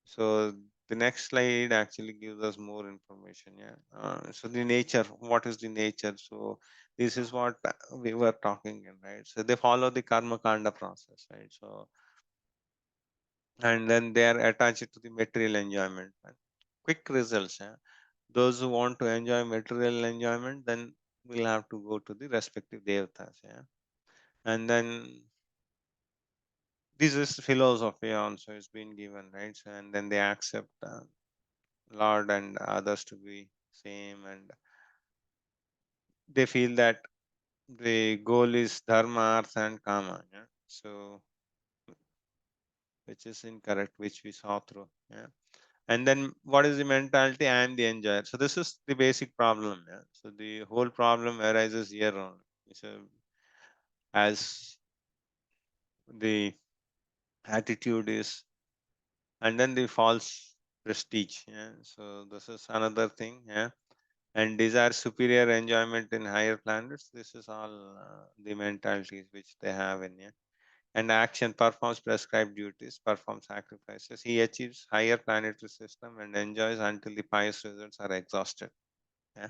So the next slide actually gives us more information. Yeah. So the nature, what is the nature? So this is what we were talking in, right? So they follow the karma kanda process, right? So and then they are attached to the material enjoyment. And quick results. Yeah. Those who want to enjoy material enjoyment, then will have to go to the respective devatas. Yeah. And then this is philosophy also is being given, right? So, and then they accept Lord and others to be same, and they feel that the goal is dharma, artha, and kama. Yeah? So which is incorrect, which we saw through. Yeah. And then what is the mentality? I am the enjoyer. So this is the basic problem. Yeah. So the whole problem arises here only. So as the attitude is, and then the false prestige. Yeah. So this is another thing. Yeah. And desire superior enjoyment in higher planets. This is all the mentalities which they have in here. And action performs prescribed duties, performs sacrifices. He achieves higher planetary system and enjoys until the pious results are exhausted. Yeah.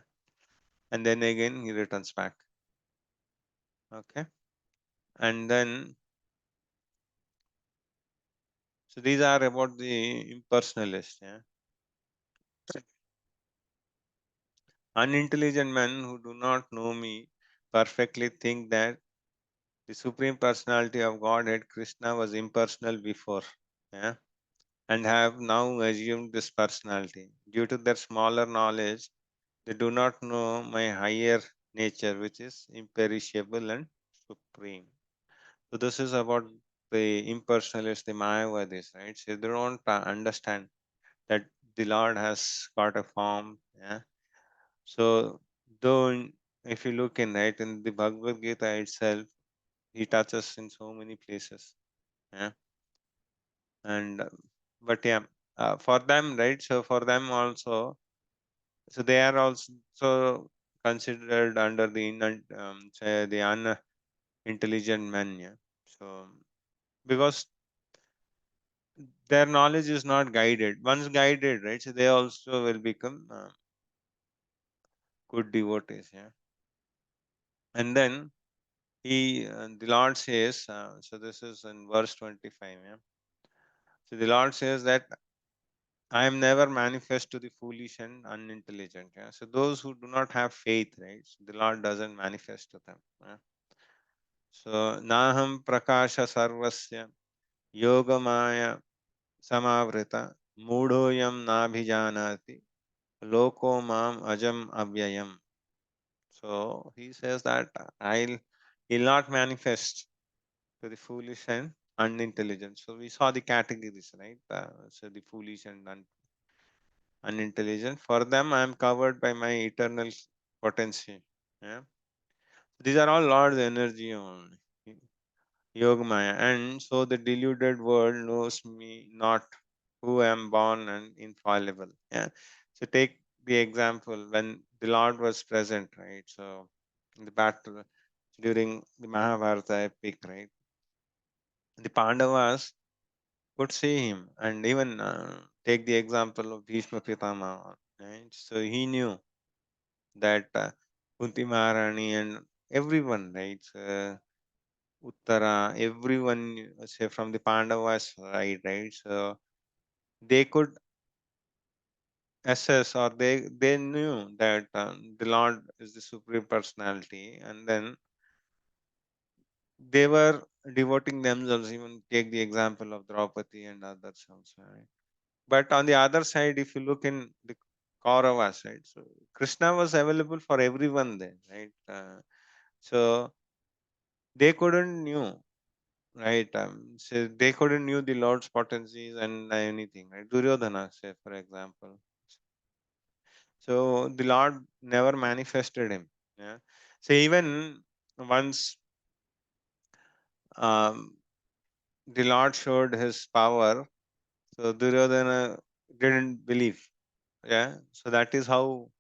And then again he returns back. Okay. And then so these are about the impersonalist. Yeah. Unintelligent men who do not know me perfectly think that the Supreme Personality of Godhead, Krishna, was impersonal before, yeah, and have now assumed this personality. Due to their smaller knowledge, they do not know my higher nature, which is imperishable and supreme. So this is about the impersonalists, the Mayavadis, right? So they don't understand that the Lord has got a form, yeah. So though if you look in right in the Bhagavad Gita itself, he touches in so many places. Yeah. And but yeah, for them, right? So for them also, so they are also considered under the say the unintelligent men. Yeah. So because their knowledge is not guided. Once guided, right? So they also will become good devotees. Yeah. And then the Lord says, so this is in verse 25. Yeah. So the Lord says that I am never manifest to the foolish and unintelligent. Yeah? So those who do not have faith, right? So the Lord doesn't manifest to them. Yeah? So naham prakasha sarvasya yogamaya samavrita mudhoyam nabhijanati loko mam ajam avyayam. So he says that he'll not manifest to the foolish and unintelligent. So we saw the categories, right? So the foolish and unintelligent. For them, I am covered by my eternal potency. Yeah. These are all Lord's energy only, Yogamaya. And so the deluded world knows me not, who am born and infallible. Yeah. So take the example when the Lord was present, right? So in the battle during the Mahabharata epic, right? The Pandavas could see him, and even take the example of Bhishma Pitama, right? So he knew that Kunti Maharani and everyone, right? Uttara, everyone, say from the Pandavas side, right? So they could assess, or they knew that the Lord is the supreme personality, and then they were devoting themselves. Even take the example of Draupadi and others also, right? But on the other side, if you look in the Kauravas, right? So Krishna was available for everyone there, right? So they couldn't knew, right? So they couldn't knew the Lord's potencies and anything, right? Duryodhana, say for example. So the Lord never manifested him. Yeah. So even once um, the Lord showed his power, so Duryodhana didn't believe. Yeah. So that is how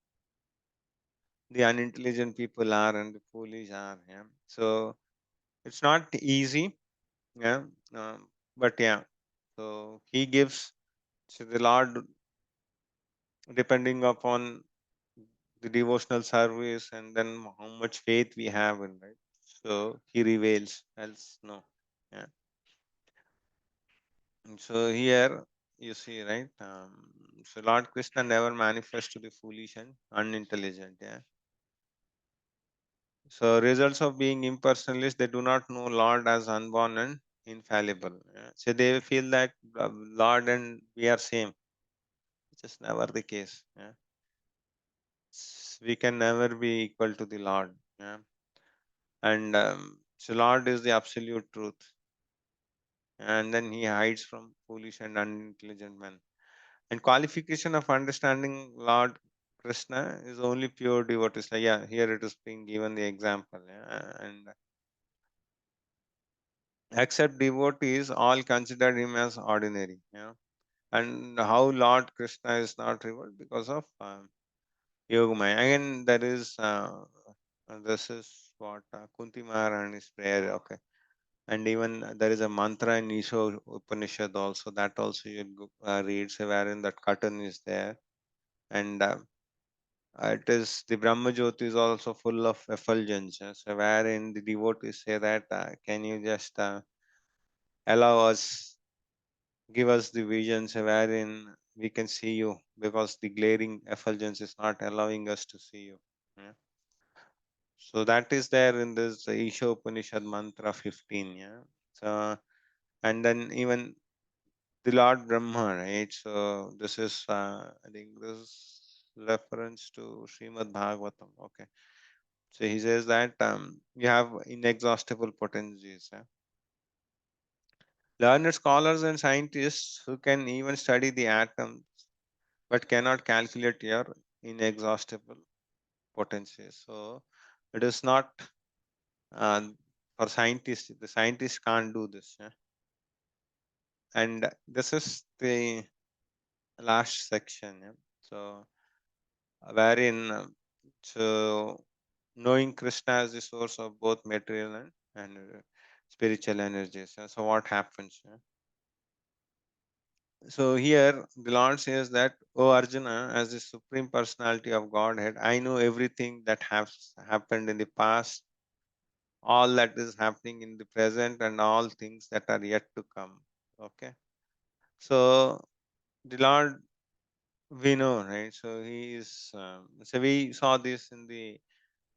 the unintelligent people are and the foolish are. Yeah. So it's not easy. Yeah. But yeah. So he gives. So the Lord, depending upon the devotional service and then how much faith we have in, right? So he reveals, else no. Yeah. And so here you see, right? So Lord Krishna never manifests to the foolish and unintelligent. Yeah. So results of being impersonalist, they do not know Lord as unborn and infallible. Yeah. So they feel that Lord and we are same, which is never the case. Yeah. We can never be equal to the Lord. Yeah. And so Lord is the absolute truth, and then he hides from foolish and unintelligent men. And qualification of understanding Lord Krishna is only pure devotees. Like, yeah, here it is being given the example. Yeah, and except devotees, all consider him as ordinary. Yeah, and how Lord Krishna is not revealed because of Yogamaya. Again, there is this is what Kunti Maharani's prayer. Okay. And even there is a mantra in Isha Upanishad also, that also you read, so wherein that curtain is there. And it is the Brahma Jyoti is also full of effulgence. So wherein the devotees say that, can you just allow us, give us the vision, so wherein we can see you, because the glaring effulgence is not allowing us to see you. Yeah. So that is there in this Isha Upanishad mantra 15. Yeah. So and then even the Lord Brahma, right? So this is, I think this is reference to Srimad Bhagavatam. Okay. So he says that you have inexhaustible potencies. Learned scholars and scientists who can even study the atoms but cannot calculate your inexhaustible potencies. So it is not uh, for scientists. The scientists can't do this. Yeah? And this is the last section. Yeah? So wherein so knowing Krishna as the source of both material and spiritual energies. So what happens? So here the Lord says that, "O Arjuna, as the supreme personality of Godhead, I know everything that has happened in the past, all that is happening in the present, and all things that are yet to come." Okay. So the Lord, we know, right? So he is. So we saw this in the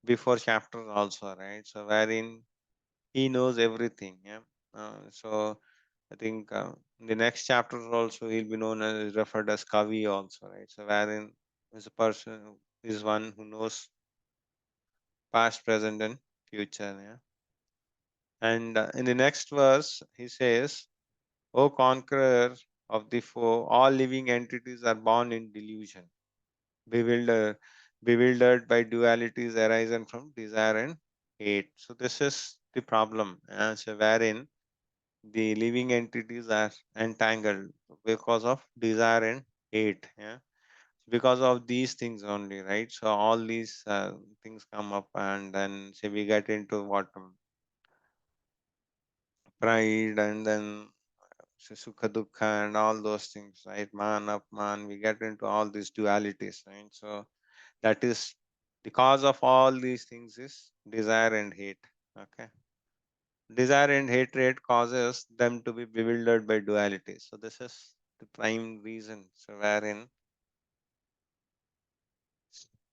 before chapter also, right? So wherein he knows everything. Yeah. So I think in the next chapter also he'll be known as, referred as Kavi also, right? So wherein is a person who is one who knows past, present, and future. Yeah. And in the next verse he says, "O conqueror, of the four, all living entities are born in delusion, bewildered by dualities arising from desire and hate. So this is the problem. So wherein the living entities are entangled because of desire and hate. Yeah, because of these things only, right? So all these things come up, and then say we get into what pride, and then sukha dukkha and all those things, right? Man upman, we get into all these dualities, right? So that is the cause of all these things is desire and hate. Okay, desire and hatred causes them to be bewildered by duality. So this is the prime reason, so wherein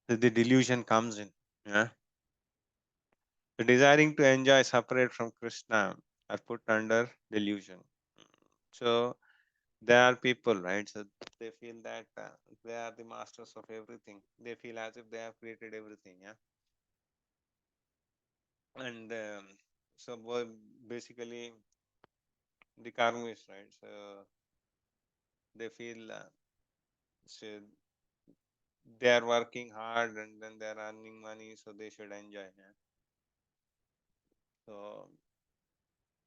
the delusion comes in. Yeah, the desiring to enjoy separate from Krishna are put under delusion. So there are people, right? So they feel that they are the masters of everything. They feel as if they have created everything. Yeah, and so basically the karmists, right? So they feel so they are working hard and then they are earning money, so they should enjoy. Yeah? So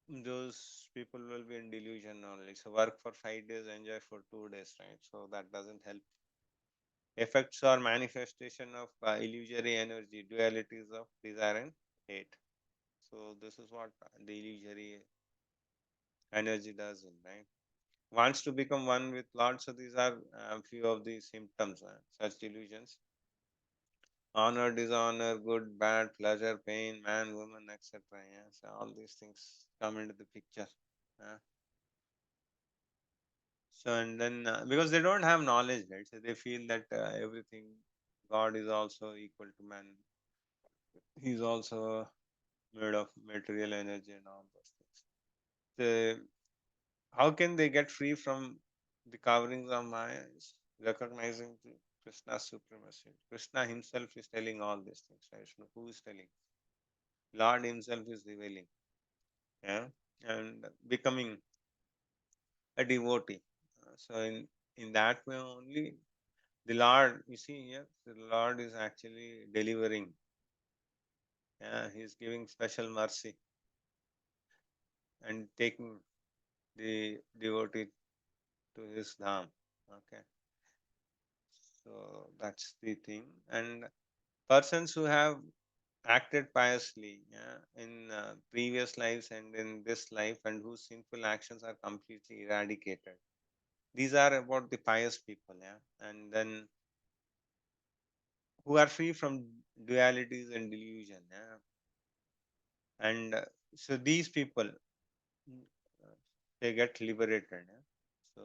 those people will be in delusion only. So work for 5 days, enjoy for 2 days, right? So that doesn't help. Effects or manifestation of illusory energy, dualities of desire and hate. So this is what the illusory energy does, right? Wants to become one with Lord. So these are a few of the symptoms, such delusions. Honor, dishonor, good, bad, pleasure, pain, man, woman, etc. Yeah? So all these things come into the picture. Yeah? So and then because they don't have knowledge, right? So they feel that everything, God is also equal to man. He's also made of material energy and all those things. So how can they get free from the coverings of Maya? Is recognizing Krishna's supremacy. Krishna himself is telling all these things, right? So who is telling? Lord himself is revealing. Yeah, and becoming a devotee. So in that way only the Lord, you see here, the Lord is actually delivering. Yeah, He's giving special mercy and taking the devotee to His dham. Okay, so that's the thing. And persons who have acted piously, yeah, in previous lives and in this life, and whose sinful actions are completely eradicated. These are about the pious people, yeah, and then who are free from dualities and delusion, yeah, and so these people they get liberated. Yeah? So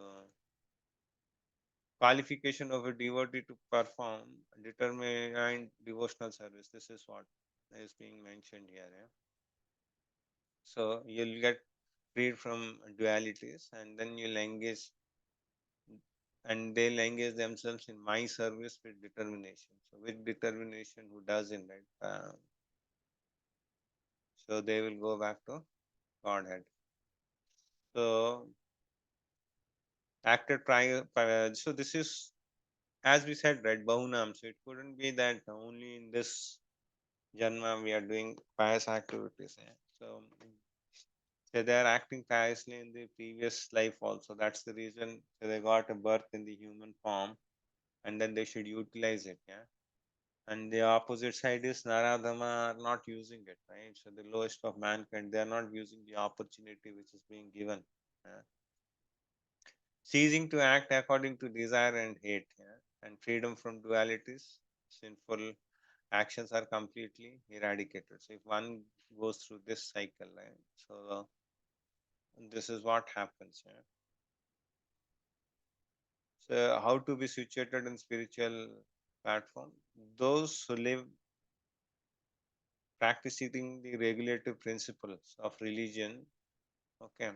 qualification of a devotee to perform determined devotional service. This is what is being mentioned here. Yeah? So you'll get freed from dualities, and then you'll engage, and they'll engage themselves in my service with determination. So with determination, who doesn't, right? So they will go back to Godhead. So acted prior. So this is, as we said, right, Bahunam. So it couldn't be that only in this Janma we are doing pious activities. Yeah? So they are acting piously in the previous life also. That's the reason they got a birth in the human form, and then they should utilize it. Yeah. And the opposite side is Naradama are not using it, right? So the lowest of mankind, they are not using the opportunity which is being given. Yeah? Ceasing to act according to desire and hate, yeah? And freedom from dualities, sinful actions are completely eradicated. So if one goes through this cycle, right? So this is what happens. Yeah? So how to be situated in spiritual platform? Those who live practicing the regulative principles of religion, okay.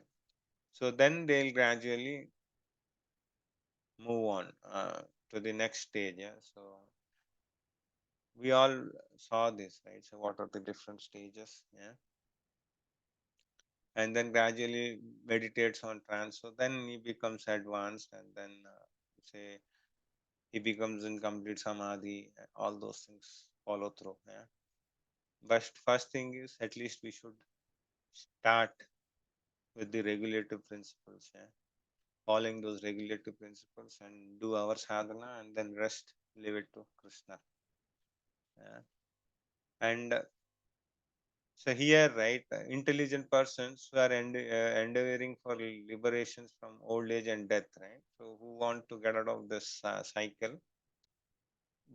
So then they'll gradually move on to the next stage. Yeah. So we all saw this, right? So what are the different stages? Yeah. and then gradually meditates on trance. So then he becomes advanced, and then say he becomes in complete samadhi. All those things follow through. Yeah. But first thing is, at least we should start with the regulative principles. Yeah. Following those regulative principles and do our sadhana, and then rest, leave it to Krishna. Yeah. And so here, right, intelligent persons who are endeavoring for liberations from old age and death, right? So who want to get out of this cycle,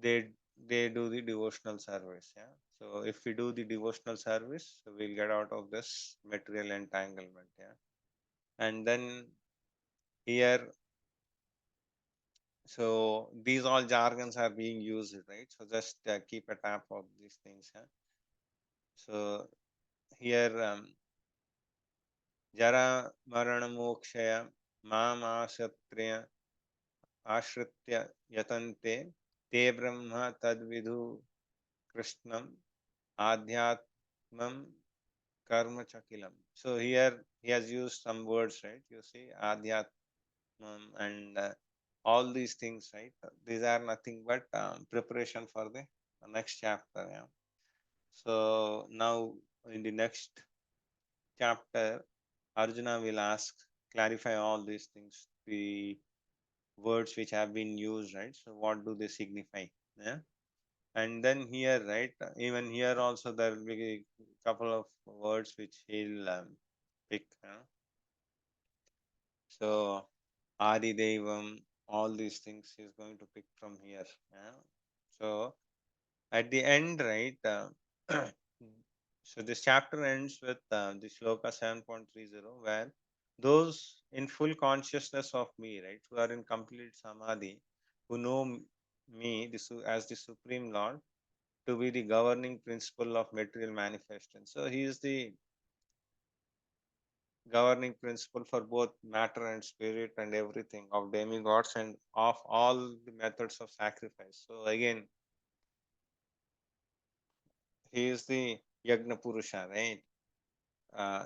they they do the devotional service. Yeah. So if we do the devotional service, so we'll get out of this material entanglement. Yeah. And then here, so these all jargons are being used, right? So just keep a tap of these things. Yeah. So here. Jara Marana Mokshaya Mamasatriya Ashritya Yatante Te Brahma Tadvidhu Krishnam Adhyatmam Karma Chakilam. So here he has used some words, right? You see, Adhyatmam and all these things, right? These are nothing but preparation for the next chapter. Yeah. So now in the next chapter, Arjuna will ask, clarify all these things, the words which have been used, right? So what do they signify? Yeah. And then here, right, even here also there will be a couple of words which he'll pick. So Adi Devam, all these things he's going to pick from here. Yeah. So at the end, right, so this chapter ends with the shloka 7.30, where those in full consciousness of me, right, who are in complete samadhi, who know me as the Supreme Lord to be the governing principle of material manifestation. So he is the governing principle for both matter and spirit and everything of demigods and of all the methods of sacrifice. So again, he is the Yagna Purusha, right?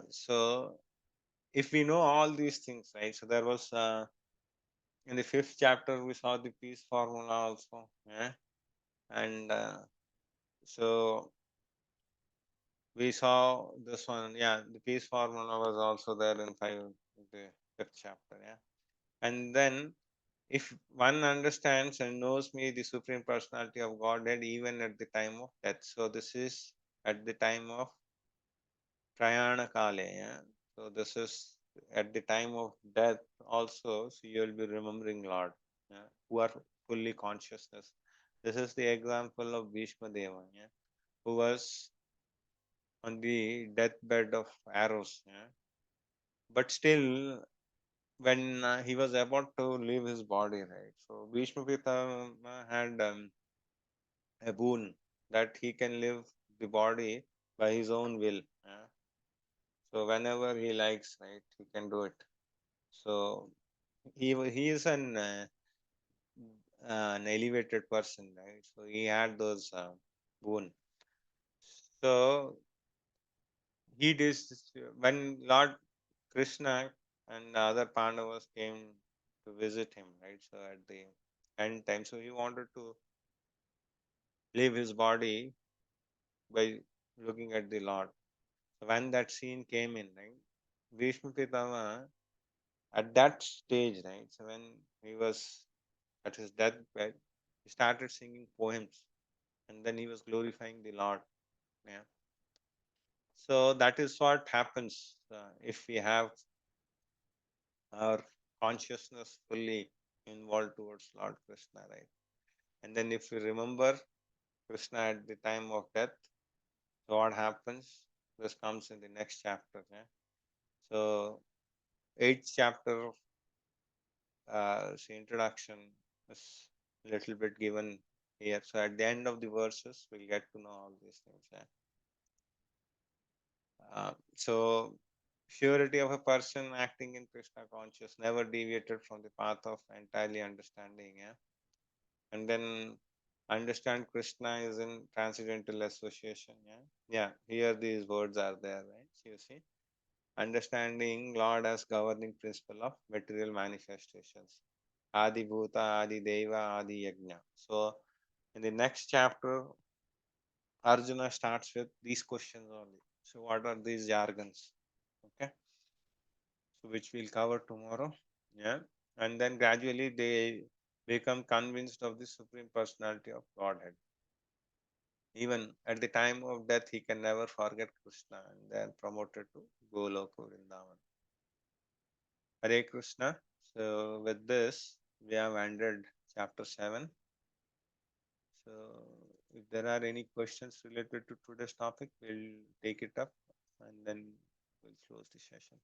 So if we know all these things, right? So there was in the 5th chapter we saw the peace formula also, yeah, and so we saw this one, yeah. The peace formula was also there in the 5th chapter, yeah. And then if one understands and knows me, the Supreme Personality of Godhead, even at the time of death. So this is at the time of Prayana Kale. Yeah? So this is at the time of death also. So you will be remembering Lord, yeah? Who are fully consciousness. This is the example of Bhishma Deva, yeah? Who was on the deathbed of arrows. Yeah? But still, when he was about to leave his body, right? So Bhishma Pitama had a boon that he can leave the body by his own will. Yeah? So whenever he likes, right, he can do it. So he is an elevated person, right? So he had those boon. So he did when Lord Krishna and the other Pandavas came to visit him, right? So at the end time, so he wanted to leave his body by looking at the Lord. So when that scene came in, right, Bhishma Pitama at that stage, right? So when he was at his deathbed, he started singing poems, and then he was glorifying the Lord. Yeah. So that is what happens if we have our consciousness fully involved towards Lord Krishna, right? And then if we remember Krishna at the time of death, so what happens? This comes in the next chapter. Yeah? So 8th chapter, introduction is a little bit given here. So at the end of the verses, we'll get to know all these things. Yeah? So purity of a person acting in Krishna conscious, never deviated from the path of entirely understanding. Yeah? And then understand Krishna is in transcendental association. Yeah, here these words are there, right? So you see, understanding Lord as governing principle of material manifestations. Adi Bhuta, Adi Deva, Adi Yajna. So in the next chapter, Arjuna starts with these questions only. So what are these jargons? Okay. So which we'll cover tomorrow. Yeah. And then gradually they become convinced of the supreme personality of Godhead. Even at the time of death, he can never forget Krishna, and then promoted to Goloka Vrindavan. Hare Krishna. So with this, we have ended chapter 7. So if there are any questions related to today's topic, we'll take it up and then we'll close the session.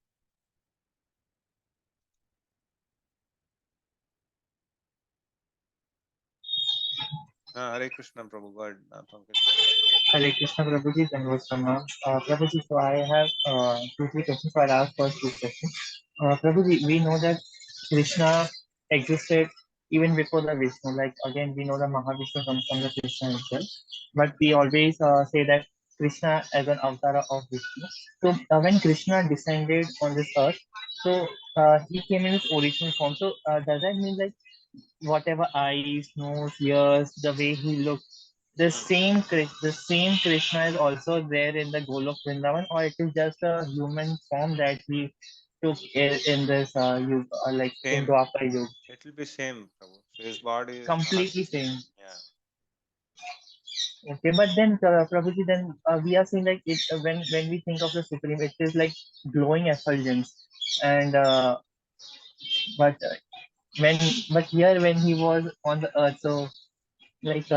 Hare Krishna Prabhu, go ahead, Pankaj. Hare Krishna Prabhuji, Dhanavad Pranam. Prabhuji, so I have two, three questions. So I'll ask first two questions. Prabhuji, we know that Krishna existed even before the Vishnu. Like again, we know the Mahavishnu comes from the Krishna himself. But we always say that Krishna as an avatar of Vishnu. So when Krishna descended on this earth, so he came in his original form. So does that mean like whatever eyes, nose, ears, the way he looked, the same Krishna is also there in the Golok Vrindavan, or it is just a human form that he took in this like in Same. Dwapar Yuga? It will be same, Prabhu. So his body is not. Completely same. Yeah. Okay, but then Prabhuji, then we are seeing like it when we think of the Supreme, it is like glowing effulgence, and but when but here when he was on the earth, so like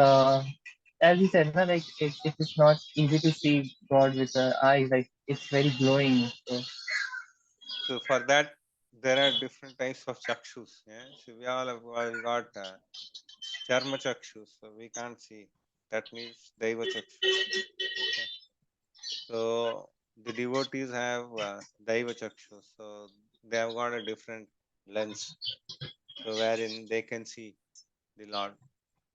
as you said, na, like it is not easy to see God with the eyes. Like it's very glowing. So So for that, there are different types of chakshus. Yeah. So we all have all got charma chakshus. So we can't see. That means daiva chakshus. Okay. So the devotees have daiva chakshus. So they have got a different lens. So wherein they can see the Lord.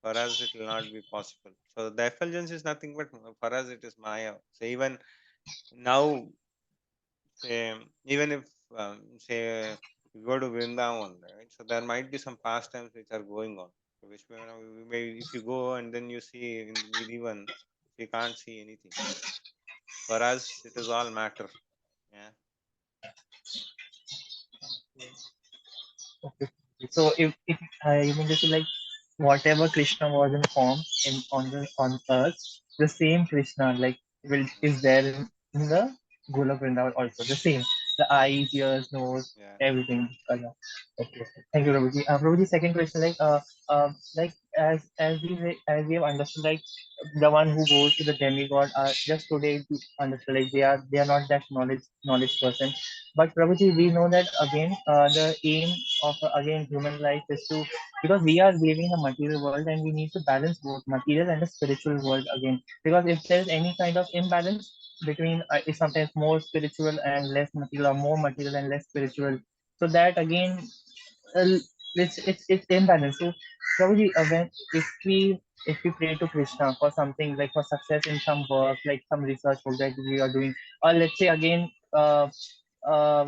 For us, it will not be possible. So the effulgence is nothing but for us it is Maya. So even now, say, even if say you go to Vrindavan, right? So there might be some pastimes which are going on. So which may, if you go and then you see in the Nidivan, you can't see anything. For us, it is all matter. Yeah. okay. So if you mean to say like whatever Krishna was in form in on earth, the same Krishna like will is there in the Golok Vrindavan also. The same. The eyes, ears, nose, Yeah. everything. Okay. Thank you, Prabhuji. Prabhuji, second question, like as we have understood, like the one who goes to the demigod are just today to understand, like they are not that knowledge person. But Prabhuji, we know that again, the aim of again human life is to, because we are living in a material world and we need to balance both material and the spiritual world again. Because if there is any kind of imbalance between is sometimes more spiritual and less material, or more material and less spiritual, so that again uh, it's imbalanced. So probably when if we pray to Krishna for something like for success in some work, like some research work that we are doing, or let's say again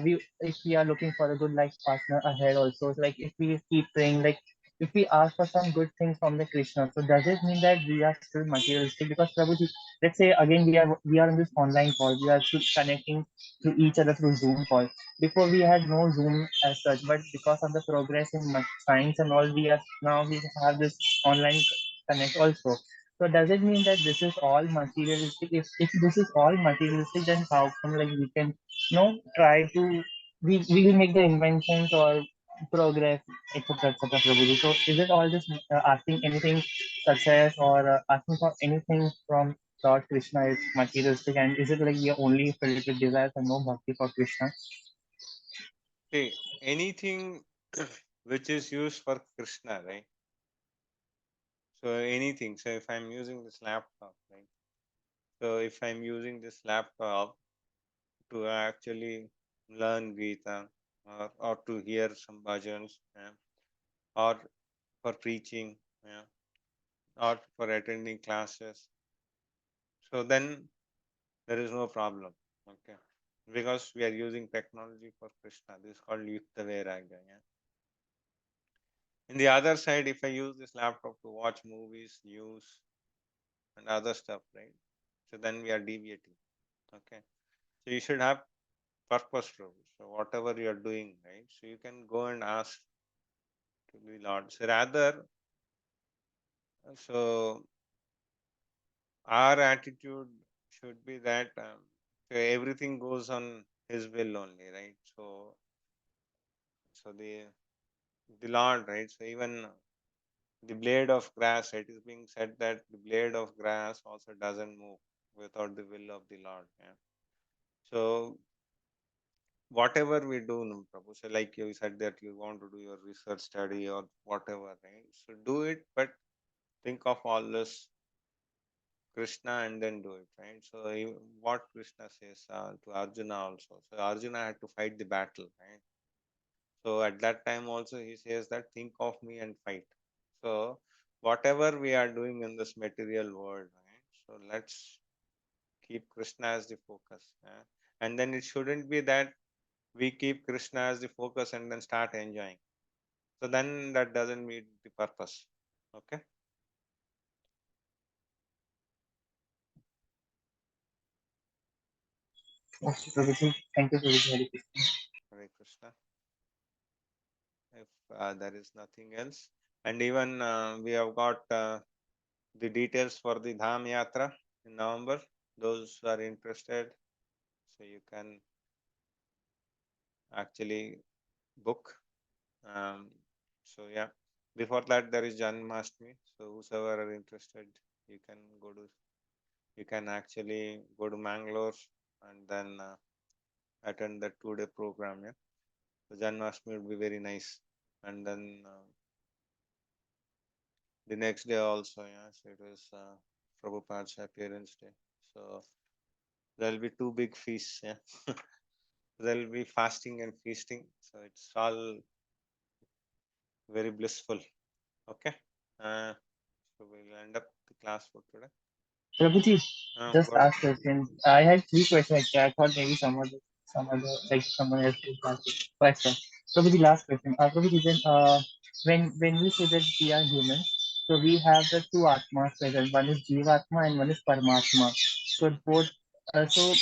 we if we are looking for a good life partner ahead also, so like if we keep praying, like if we ask for some good things from the Krishna, so does it mean that we are still materialistic? Because Prabhuji, let's say again we are in this online call, we are connecting to each other through Zoom call. Before we had no Zoom as such, but because of the progress in science and all, we have this online connect also. So does it mean that this is all materialistic? If this is all materialistic, then how come like we can try to we will make the inventions or progress, etc., etc., Prabhuji. So is it all just asking anything success or asking for anything from Lord Krishna is materialistic, and is it like we are only filled with desires and no bhakti for Krishna? See, anything which is used for Krishna, right? So anything. So if I'm using this laptop, right? So if I'm using this laptop to actually learn Gita or to hear some bhajans, yeah, or for preaching, yeah, or for attending classes, so then there is no problem. Okay. because we are using technology for Krishna. This is called Yukta Vairagya. Yeah? In the other side, if I use this laptop to watch movies, news, and other stuff, right? So then we are deviating. Okay. So you should have purpose, Prabhu. So whatever you are doing, right? So you can go and ask to the Lord. So rather, so our attitude should be that so everything goes on His will only, right? So the Lord, right? So even the blade of grass, it is being said that the blade of grass also doesn't move without the will of the Lord. Yeah. So whatever we do, no, Prabhu, so like you said that you want to do your research study or whatever, right? So do it, but think of all this Krishna and then do it, right? So what Krishna says to Arjuna also. So Arjuna had to fight the battle, right? So at that time also he says that think of me and fight. So whatever we are doing in this material world, right? So let's keep Krishna as the focus. Yeah? And then it shouldn't be that we keep Krishna as the focus and then start enjoying. So then that doesn't meet the purpose. Okay. Okay, Prabhuji. Thank you, Prabhuji. Hare Krishna. Hare Krishna. If there is nothing else, and even we have got the details for the Dham Yatra in November. Those who are interested, so you can actually book. So yeah, before that there is Janmashtami. So whosoever are interested, you can go to. You can actually go to Mangalore and then attend the 2-day program. Yeah, so Janmashtami would be very nice, and then the next day also. Yeah, so it is Prabhupada's appearance day. So there will be 2 big feasts. Yeah. There will be fasting and feasting. So it's all very blissful. Okay. So we'll end up the class for today. Prabhuji, just Go ahead. last question. I had 3 questions actually. I thought maybe like someone else will ask it. But Prabhuji, last question. Prabhuji, then when we say that we are humans, so we have the two atmas present. One is Jivatma and one is Paramatma. So both, so both